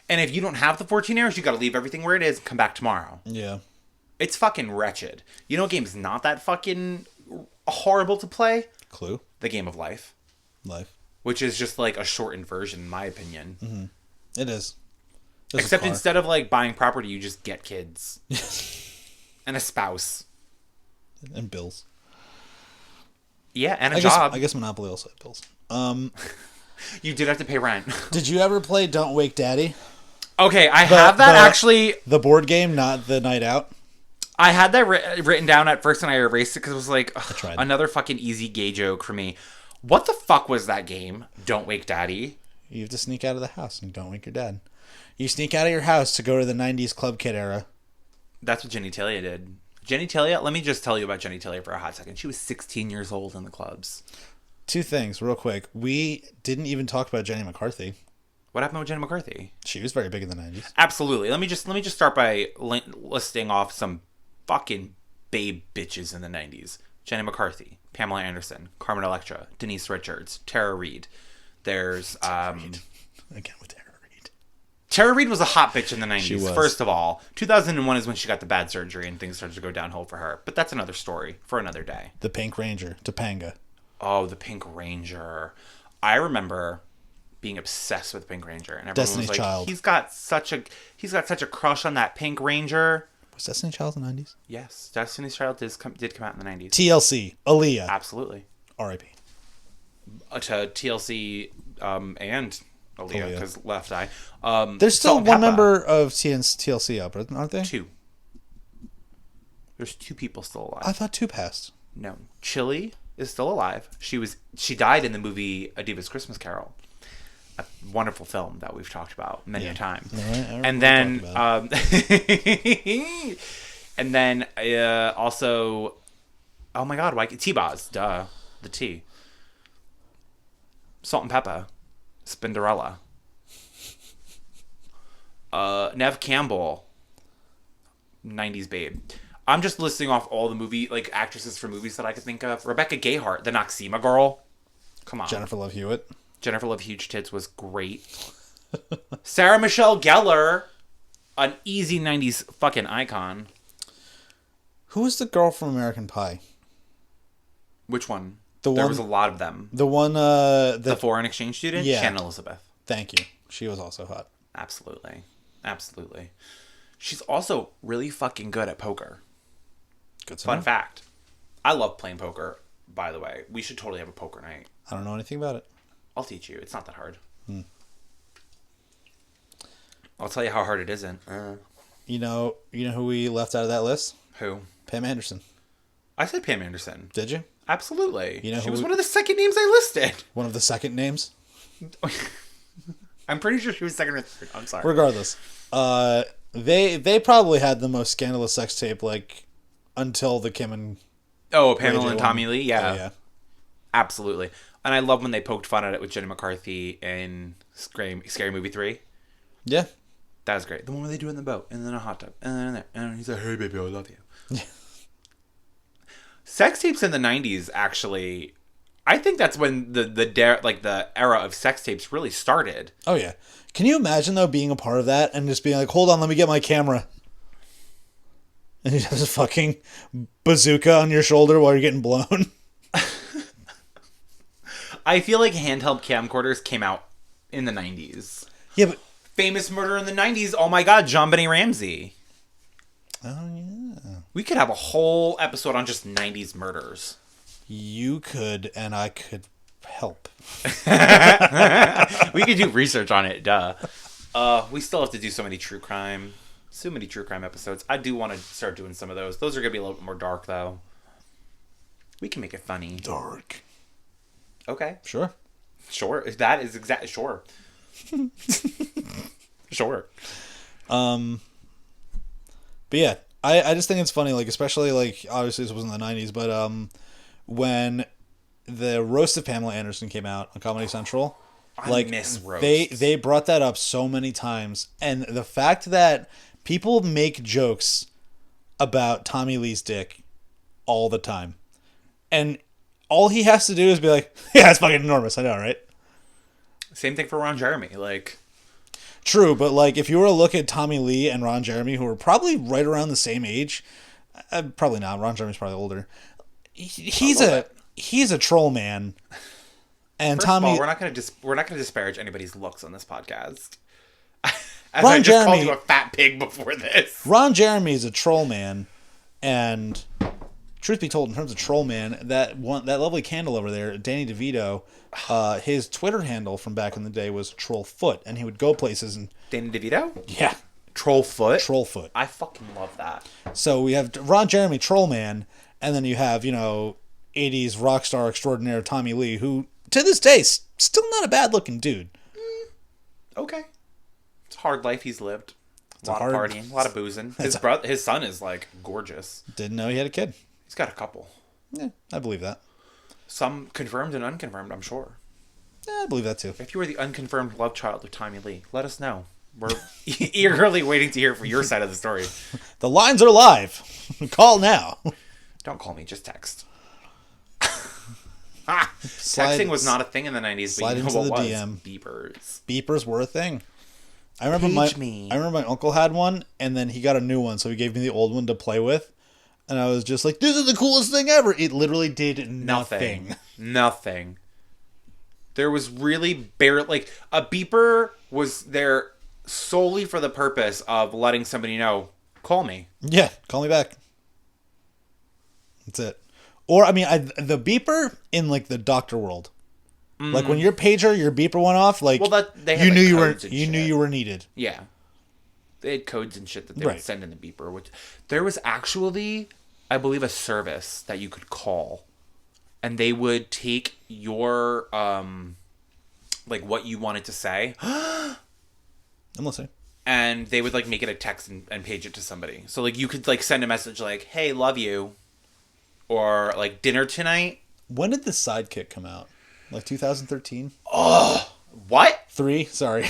And if you don't have the 14 hours, you got to leave everything where it is and come back tomorrow.
Yeah.
It's fucking wretched. You know, game's not that fucking horrible to play.
Clue.
The Game of Life. Which is just like a shortened version, in my opinion.
Mm-hmm. It is.
Except instead of like buying property, you just get kids. And a spouse.
And bills.
Yeah, and a job.
I guess Monopoly also had bills.
You did have to pay rent.
Did you ever play Don't Wake Daddy?
Okay, I have that actually.
The board game, not the night out.
I had that written down at first and I erased it because it was like
tried.
another fucking easy gay joke for me. What the fuck was that game? Don't Wake Daddy.
You have to sneak out of the house and don't wake your dad. You sneak out of your house to go to the 90s Club Kid era.
That's what Jenny Talia did. Jenny Talia, let me just tell you about Jenny Talia for a hot second. She was 16 years old in the clubs.
Two things, real quick. We didn't even talk about Jenny McCarthy.
What happened with Jenny McCarthy?
She was very big in the 90s.
Absolutely. Let me just start by listing off some fucking babe bitches in the 90s. Jenny McCarthy, Pamela Anderson, Carmen Electra, Denise Richards, Tara Reid. There's
Again with Tara Reid.
Tara Reid was a hot bitch in the 90s.
She was.
First of all, 2001 is when she got the bad surgery and things started to go downhill for her. But that's another story for another day.
The Pink Ranger, Topanga.
Oh, the Pink Ranger. I remember being obsessed with Pink Ranger, and everyone
Destiny's
was like,
Child.
He's got such a crush on that Pink Ranger.
Was Destiny's Child in the 90s?
Yes, Destiny's Child did come out in the 90s.
TLC, Aaliyah.
Absolutely.
R.I.P.
To TLC and Aaliyah, because Left Eye.
There's still
Salt and
one
Peppa.
member of TLC up, aren't there?
Two. There's two people still alive.
I thought two passed.
No. Chili is still alive. She died in the movie A Diva's Christmas Carol. A wonderful film that we've talked about many a time.
Yeah,
and then and then also, oh my god, why T-Boz, duh, the T. Salt and Peppa, Spinderella, Nev Campbell, 90s babe. I'm just listing off all the movie actresses for movies that I could think of. Rebecca Gayheart, the Noxema girl. Come on.
Jennifer Love Hewitt.
Jennifer Love Huge Tits was great. Sarah Michelle Gellar, an easy 90s fucking icon.
Who was the girl from American Pie?
Which one?
There
was a lot of them.
The one,
The foreign exchange student?
Yeah.
Shannon Elizabeth.
Thank you. She was also hot.
Absolutely. Absolutely. She's also really fucking good at poker.
Good to
Fun
know.
fact. I love playing poker, by the way. We should totally have a poker night.
I don't know anything about it.
I'll teach you. It's not that hard. I'll tell you how hard it isn't.
You know who we left out of that list?
Who?
Pam Anderson.
I said Pam Anderson.
Did you?
Absolutely.
You know
she
who
was
we-
one of the second names I listed.
One of the second names?
I'm pretty sure she was second or third. I'm sorry.
Regardless. They probably had the most scandalous sex tape, until the Kim and...
Oh, Pamela
JJ
and Tommy Lee? Yeah.
Oh, yeah.
Absolutely. And I love when they poked fun at it with Jenny McCarthy in Scary Movie 3.
Yeah.
That was great. The one where they do it in the boat, and then a hot tub, and then in there. And he's like, hey, baby, I love you. Sex tapes in the 90s, actually... I think that's when the era of sex tapes really started.
Oh, yeah. Can you imagine, though, being a part of that and just being like, hold on, let me get my camera. And you have this fucking bazooka on your shoulder while you're getting blown.
I feel like handheld camcorders came out in the 90s.
Yeah, but...
Famous murder in the 90s. Oh my god, JonBenet Ramsey.
Oh, yeah.
We could have a whole episode on just 90s murders.
You could, and I could help.
We could do research on it, duh. We still have to do so many true crime episodes. I do want to start doing some of those. Those are going to be a little bit more dark, though. We can make it funny.
Dark.
Okay.
Sure.
Sure. That is exactly... Sure. Sure.
But yeah, I just think it's funny, especially, obviously this wasn't the 90s, but when the roast of Pamela Anderson came out on Comedy Central,
I miss roasts.
they brought that up so many times, and the fact that people make jokes about Tommy Lee's dick all the time, and all he has to do is be like, yeah, it's fucking enormous, I know, right?
Same thing for Ron Jeremy.
True, but if you were to look at Tommy Lee and Ron Jeremy, who are probably right around the same age, probably not. Ron Jeremy's probably older. He's a troll man, and
First
Tommy.
of all, we're not gonna disparage anybody's looks on this podcast. As
Ron
I just called
Jeremy-
you a fat pig before this.
Ron Jeremy is a troll man, and truth be told, in terms of troll man, that lovely candle over there, Danny DeVito, his Twitter handle from back in the day was Trollfoot, and he would go places and
Danny DeVito?
yeah,
Trollfoot?
Trollfoot.
I fucking love that.
So we have Ron Jeremy, Trollman, and then you have 80s rock star extraordinaire Tommy Lee, who to this day still not a bad looking dude.
Okay. It's a hard life he's lived. A lot
hard-
of partying, a lot of boozing. His son is like gorgeous.
Didn't know he had a kid.
He's got a couple.
Yeah, I believe that.
Some confirmed and unconfirmed, I'm sure.
Yeah, I believe that too.
If you were the unconfirmed love child of Tommy Lee, let us know. We're eagerly waiting to hear from your side of the story.
The lines are live. Call now.
Don't call me, just text. Texting was not a thing in the 90s, but you know what was?
DM.
Beepers.
Beepers were a thing. I remember my uncle had one, and then he got a new one, so he gave me the old one to play with. And I was just like, this is the coolest thing ever. It literally did nothing.
Nothing. There was really barely... a beeper was there solely for the purpose of letting somebody know, call me.
Yeah, call me back. That's it. Or, the beeper in, the doctor world. Like, when your beeper went off,
they
you
had,
knew you were needed.
Yeah. They had codes and shit that they
Right.
would send in the beeper. Which there was actually, I believe, a service that you could call, and they would take your what you wanted to say,
I'm listening.
and they would make it a text and page it to somebody. So you could send a message like, "Hey, love you," or dinner tonight.
When did the Sidekick come out? 2013?
Oh, what?
3? Sorry.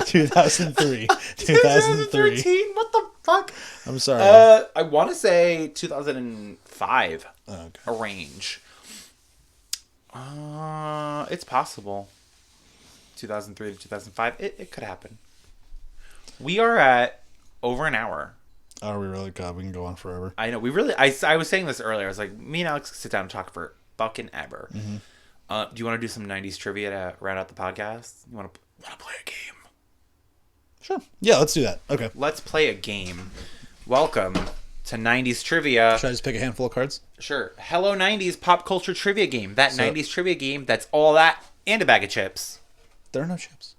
2003.
2013? What the fuck?
I'm sorry.
I want to say 2005.
Oh, okay.
A range. It's possible. 2003 to 2005. It could happen. We are at over an hour.
Are we really? God, we can go on forever.
I know. We really... I was saying this earlier. I was like, me and Alex could sit down and talk for fucking ever. Mm-hmm. Do you want to do some 90s trivia to round out the podcast? You want to play a game?
Sure. Yeah, let's do that. Okay.
Let's play a game. Welcome to 90s trivia.
Should I just pick a handful of cards?
Sure. Hello 90s pop culture trivia game. That 90s trivia game that's all that and a bag of chips.
There are no chips.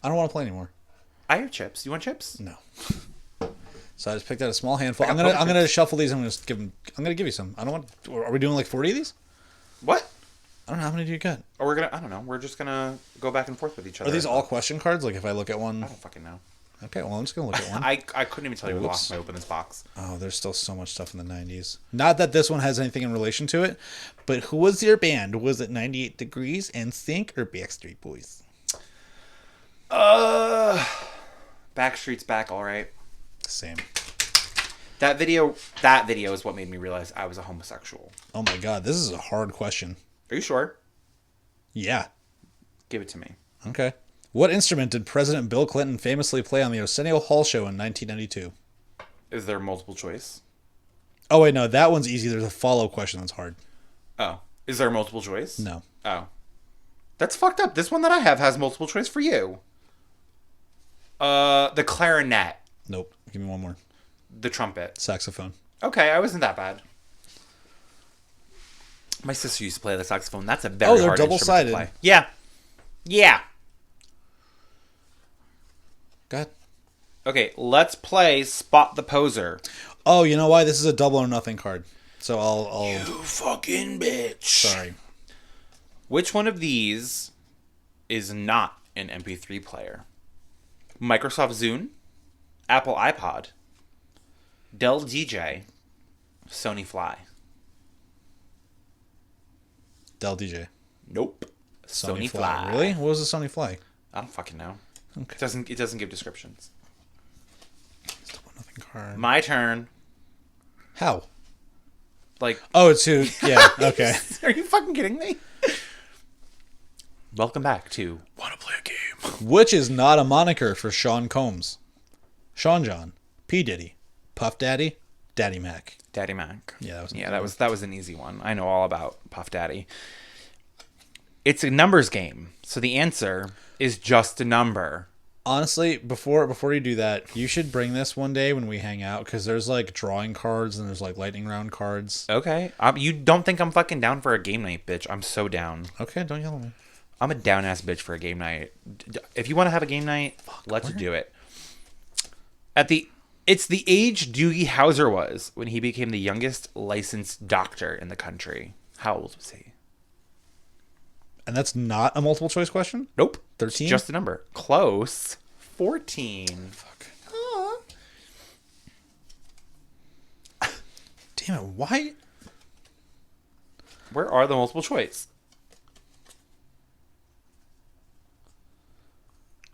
I don't want to play anymore.
I have chips. You want chips?
No. So I just picked out a small handful.
I'm
gonna shuffle these. I'm gonna give you some. I don't want. Are we doing 40 of these?
What?
I don't know how many do you got.
Or I don't know. We're just gonna go back and forth with each other.
Are these all question cards? If I look at one.
I don't fucking know.
Okay, well I'm just gonna look at one.
I couldn't even tell you what I opened this box.
Oh, there's still so much stuff in the 90s. Not that this one has anything in relation to it, but who was your band? Was it 98 Degrees, NSYNC, or Backstreet Boys?
Backstreet's Back, all right.
Same.
That video is what made me realize I was a homosexual.
Oh my god, this is a hard question.
Are you sure?
Yeah.
Give it to me.
Okay. What instrument did President Bill Clinton famously play on the Arsenio Hall show in 1992?
Is there multiple choice?
Oh wait, no, that one's easy. There's a follow question that's hard.
Oh. Is there multiple choice?
No.
Oh. That's fucked up. This one that I have has multiple choice for you. The clarinet.
Nope. Give me one more.
The trumpet.
Saxophone.
Okay, I wasn't that bad. My sister used to play the saxophone. That's a very
they're
hard instrument
double-sided.
to play. Yeah. Yeah.
Go ahead.
Okay, let's play Spot the Poser.
Oh, you know why? This is a double or nothing card. So I'll...
You fucking bitch.
Sorry.
Which one of these is not an MP3 player? Microsoft Zune, Apple iPod, Dell DJ, Sony Fly.
Dell DJ.
Nope. Sony Fly.
Really? What was the Sony Fly?
I don't fucking know.
Okay.
It doesn't give descriptions.
Still nothing card.
My turn.
How?
Oh,
it's who? Yeah. Okay.
Are you fucking kidding me? Welcome back to Wanna Play a Game.
Which is not a moniker for Sean Combs? Sean John, P Diddy, Puff Daddy, Daddy Mac.
Daddy Mac.
Yeah,
that was an easy one. I know all about Puff Daddy. It's a numbers game, so the answer is just a number.
Honestly, before you do that, you should bring this one day when we hang out, because there's like drawing cards and there's like lightning round cards.
Okay. You don't think I'm fucking down for a game night, bitch? I'm so down.
Okay, don't yell at me.
I'm a down ass bitch for a game night. If you want to have a game night, let's do it. It's the age Doogie Howser was when he became the youngest licensed doctor in the country. How old was he?
And that's not a multiple choice question?
Nope.
13?
Just a number. Close. 14.
Fuck. Damn it, why?
Where are the multiple choice?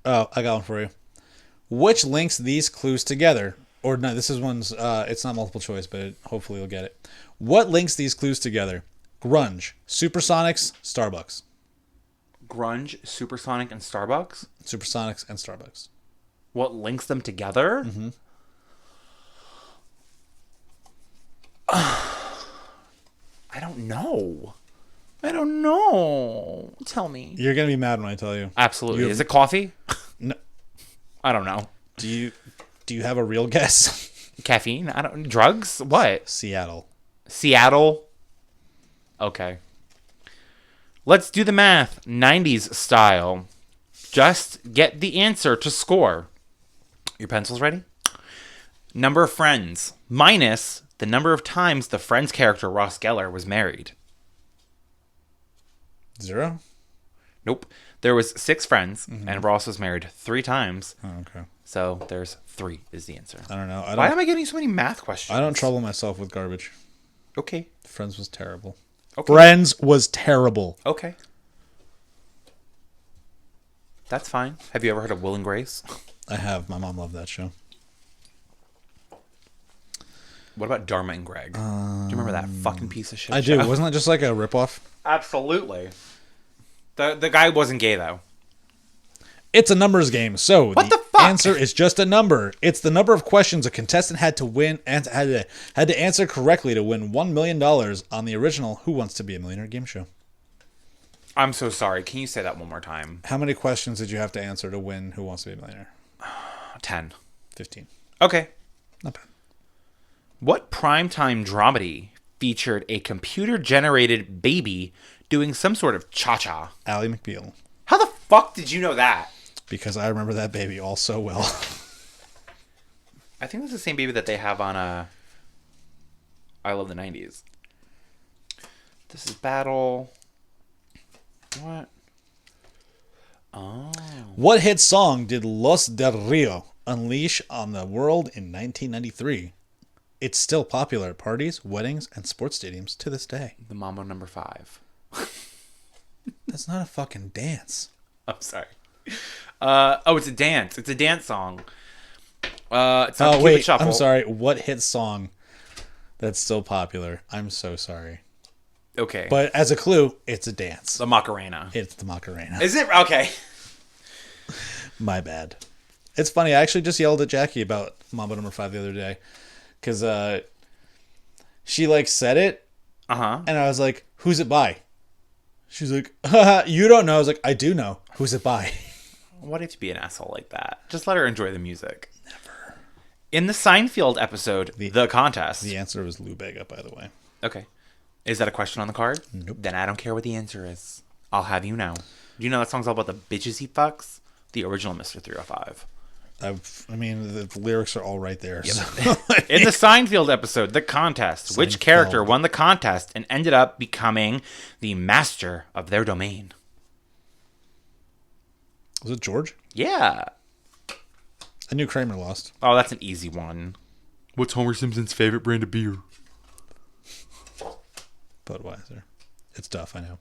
Oh, I got one for you. Which links these clues together? Or no, this is one's, it's not multiple choice, but hopefully you'll get it. What links these clues together? Grunge, Supersonics, Starbucks.
Grunge, Supersonic, and Starbucks?
Supersonics and Starbucks.
What links them together?
Mm-hmm.
I don't know. Tell me.
You're going to be mad when I tell you.
Absolutely. Is it coffee?
No.
I don't know.
Do you have a real guess?
Caffeine? Drugs? What?
Seattle.
Okay. Let's do the math. 90s style. Just get the answer to score. Your pencils ready? Number of friends minus the number of times the Friends character Ross Geller was married.
0?
Nope. There was 6 friends, and Ross was married 3 times.
Oh, okay.
So there's 3 is the answer.
I don't know.
Why am I getting so many math questions?
I don't trouble myself with garbage.
Okay.
Friends was terrible.
Okay.
Friends was terrible.
Okay. That's fine. Have you ever heard of Will and Grace?
I have. My mom loved that show.
What about Dharma and Greg? Do you remember that fucking piece of shit
I
show?
do. Wasn't that just like a ripoff?
Absolutely. The guy wasn't gay, though.
It's a numbers game, so
What the fuck?
answer is just a number. It's the number of questions a contestant had to win and had to answer correctly to win $1 million on the original Who Wants to Be a Millionaire game show.
I'm so sorry. Can you say that one more time?
How many questions did you have to answer to win Who Wants to Be a Millionaire?
10.
15.
Okay.
Not bad.
What primetime dramedy featured a computer-generated baby doing some sort of cha-cha?
Ally McBeal.
How the fuck did you know that?
Because I remember that baby all so well.
I think that's the same baby that they have on I Love the 90s. This is Battle. What? Oh.
What hit song did Los del Rio unleash on the world in 1993? It's still popular at parties, weddings, and sports stadiums to this day.
The Mambo number 5.
That's not a fucking dance.
I'm sorry. It's a dance. It's a dance song. It's on Cupid
wait,
Shuffle.
I'm sorry. What hit song that's still popular? I'm so sorry.
Okay.
But as a clue, it's a dance.
The Macarena.
It's the Macarena.
Is it? Okay.
My bad. It's funny. I actually just yelled at Jackie about Mambo number 5 the other day. Because she like said it.
Uh-huh.
And I was like, who's it by? She's like, haha, you don't know. I was like, I do know. Who's it by?
Why do you have to be an asshole like that? Just let her enjoy the music. Never. In the Seinfeld episode, The Contest.
The answer was Lou Bega, by the way.
Okay. Is that a question on the card?
Nope.
Then I don't care what the answer is. I'll have you know. Do you know that song's all about the bitches he fucks? The original Mr. 305.
I mean, the lyrics are all right there.
Yep.
So.
In the Seinfeld episode, The Contest, which character won the contest and ended up becoming the master of their domain?
Was it George?
Yeah.
I knew Kramer lost.
Oh, that's an easy one. What's Homer Simpson's favorite brand of beer?
Budweiser. It's tough, I know.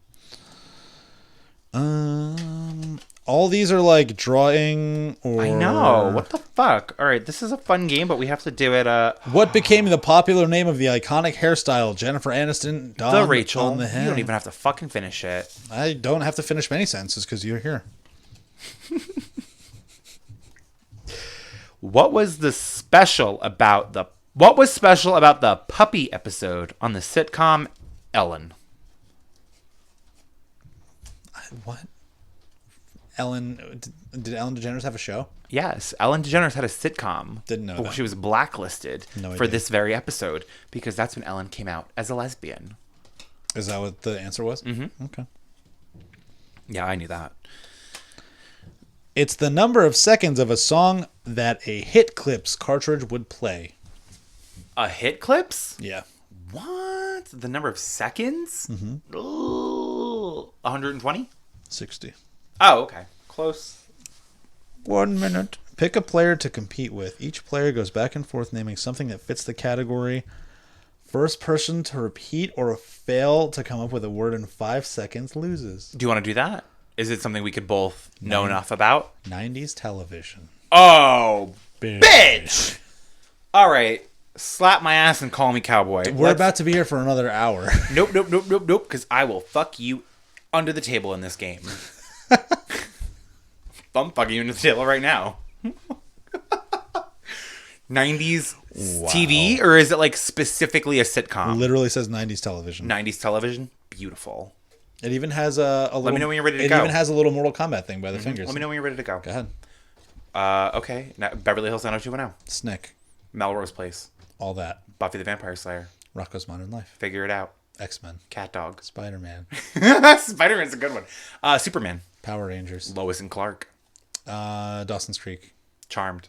All these are like drawing or...
I know. What the fuck? All right, this is a fun game, but we have to do it.
What became the popular name of the iconic hairstyle Jennifer Aniston donned
The Rachel.
on the head?
You don't even have to fucking finish it.
I don't have to finish many sentences because you're here.
What was special about the puppy episode on the sitcom Ellen?
What? Did Ellen DeGeneres have a show?
Yes, Ellen DeGeneres had a sitcom.
Didn't know that.
She was blacklisted
No
for
idea.
this very episode because that's when Ellen came out as a lesbian.
Is that what the answer was? Mm-hmm. Okay.
Yeah, I knew that.
It's the number of seconds of a song that a Hit Clips cartridge would play.
A hit clips?
Yeah.
What? The number of seconds? Mm-hmm. 120?
60.
Oh, okay. Close.
1 minute. Pick a player to compete with. Each player goes back and forth naming something that fits the category. First person to repeat or fail to come up with a word in 5 seconds loses.
Do you want to do that? Is it something we could both know enough about?
90s television.
Oh, bitch! All right. Slap my ass and call me cowboy.
We're about to be here for another hour.
Nope. Because I will fuck you under the table in this game. I'm fucking you under the table right now. 90s TV? Or is it like specifically a sitcom?
Literally says 90s television.
90s television? Beautiful.
It even has a little...
Let me know when you're ready to go.
It even has a little Mortal Kombat thing by the fingers.
Let me know when you're ready to go.
Go ahead.
Okay. Now, Beverly Hills 90210.
Snick.
Melrose Place.
All that.
Buffy the Vampire Slayer.
Rocko's Modern Life.
Figure it out.
X-Men.
Cat Dog.
Spider-Man.
Spider-Man's a good one. Superman.
Power Rangers.
Lois and Clark.
Dawson's Creek.
Charmed.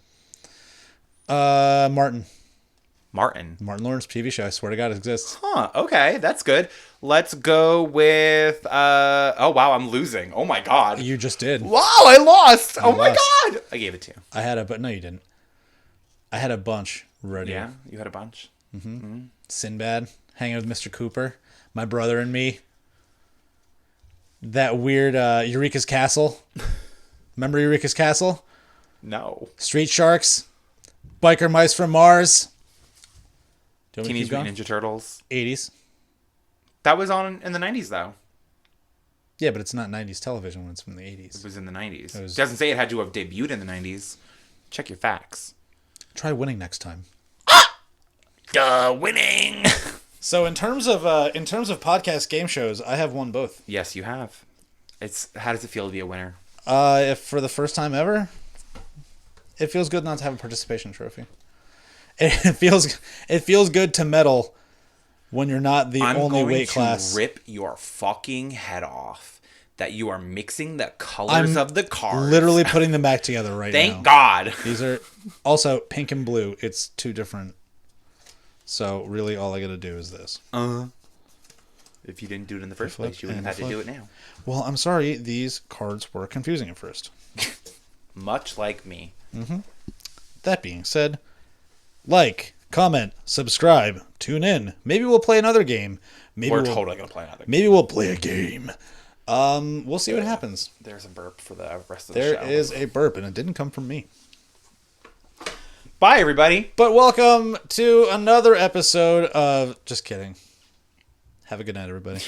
Martin.
Martin.
Martin Lawrence TV show. I swear to God it exists.
Huh. Okay. That's good. Let's go with... oh, wow. I'm losing. Oh, my God.
You just did.
Wow. I lost. Oh, my
lost.
God. I gave it to you.
I had a... But no, you didn't. I had a bunch ready.
Yeah. You had a bunch.
Sinbad. Hanging with Mr. Cooper. My Brother and Me. That weird Eureka's Castle. Remember Eureka's Castle?
No.
Street Sharks. Biker Mice from Mars. Do you want me to
Teenage
keep going?
Mutant Ninja Turtles.
80s.
That was on in the 90s, though.
Yeah, but it's not 90s television when it's from the 80s.
It was in the 90s.
It was-
Doesn't say it had to have debuted in the 90s. Check your facts.
Try winning next time.
Duh, winning.
So in terms of podcast game shows, I have won both.
Yes, you have. How does it feel to be a winner?
If for the first time ever, it feels good not to have a participation trophy. It feels good to medal when you're not the only weight class.
Rip your fucking head off that you are mixing the colors of the cards.
Literally putting them back together right now.
Thank God.
These are also pink and blue. It's two different. So really, all I got to do is this.
If you didn't do it in the first
Flip
place, you wouldn't
and
have had to
flip.
do it now.
Well, I'm sorry. These cards were confusing at first.
Much like me.
That being said, like, comment, subscribe, tune in. Maybe we'll play another game.
We're totally going to play another game.
Maybe we'll play a game. We'll see what happens.
There's a burp for the rest of the
There
show.
is a burp, and it didn't come from me.
Bye, everybody.
But welcome to another episode of... Just kidding. Have a good night, everybody.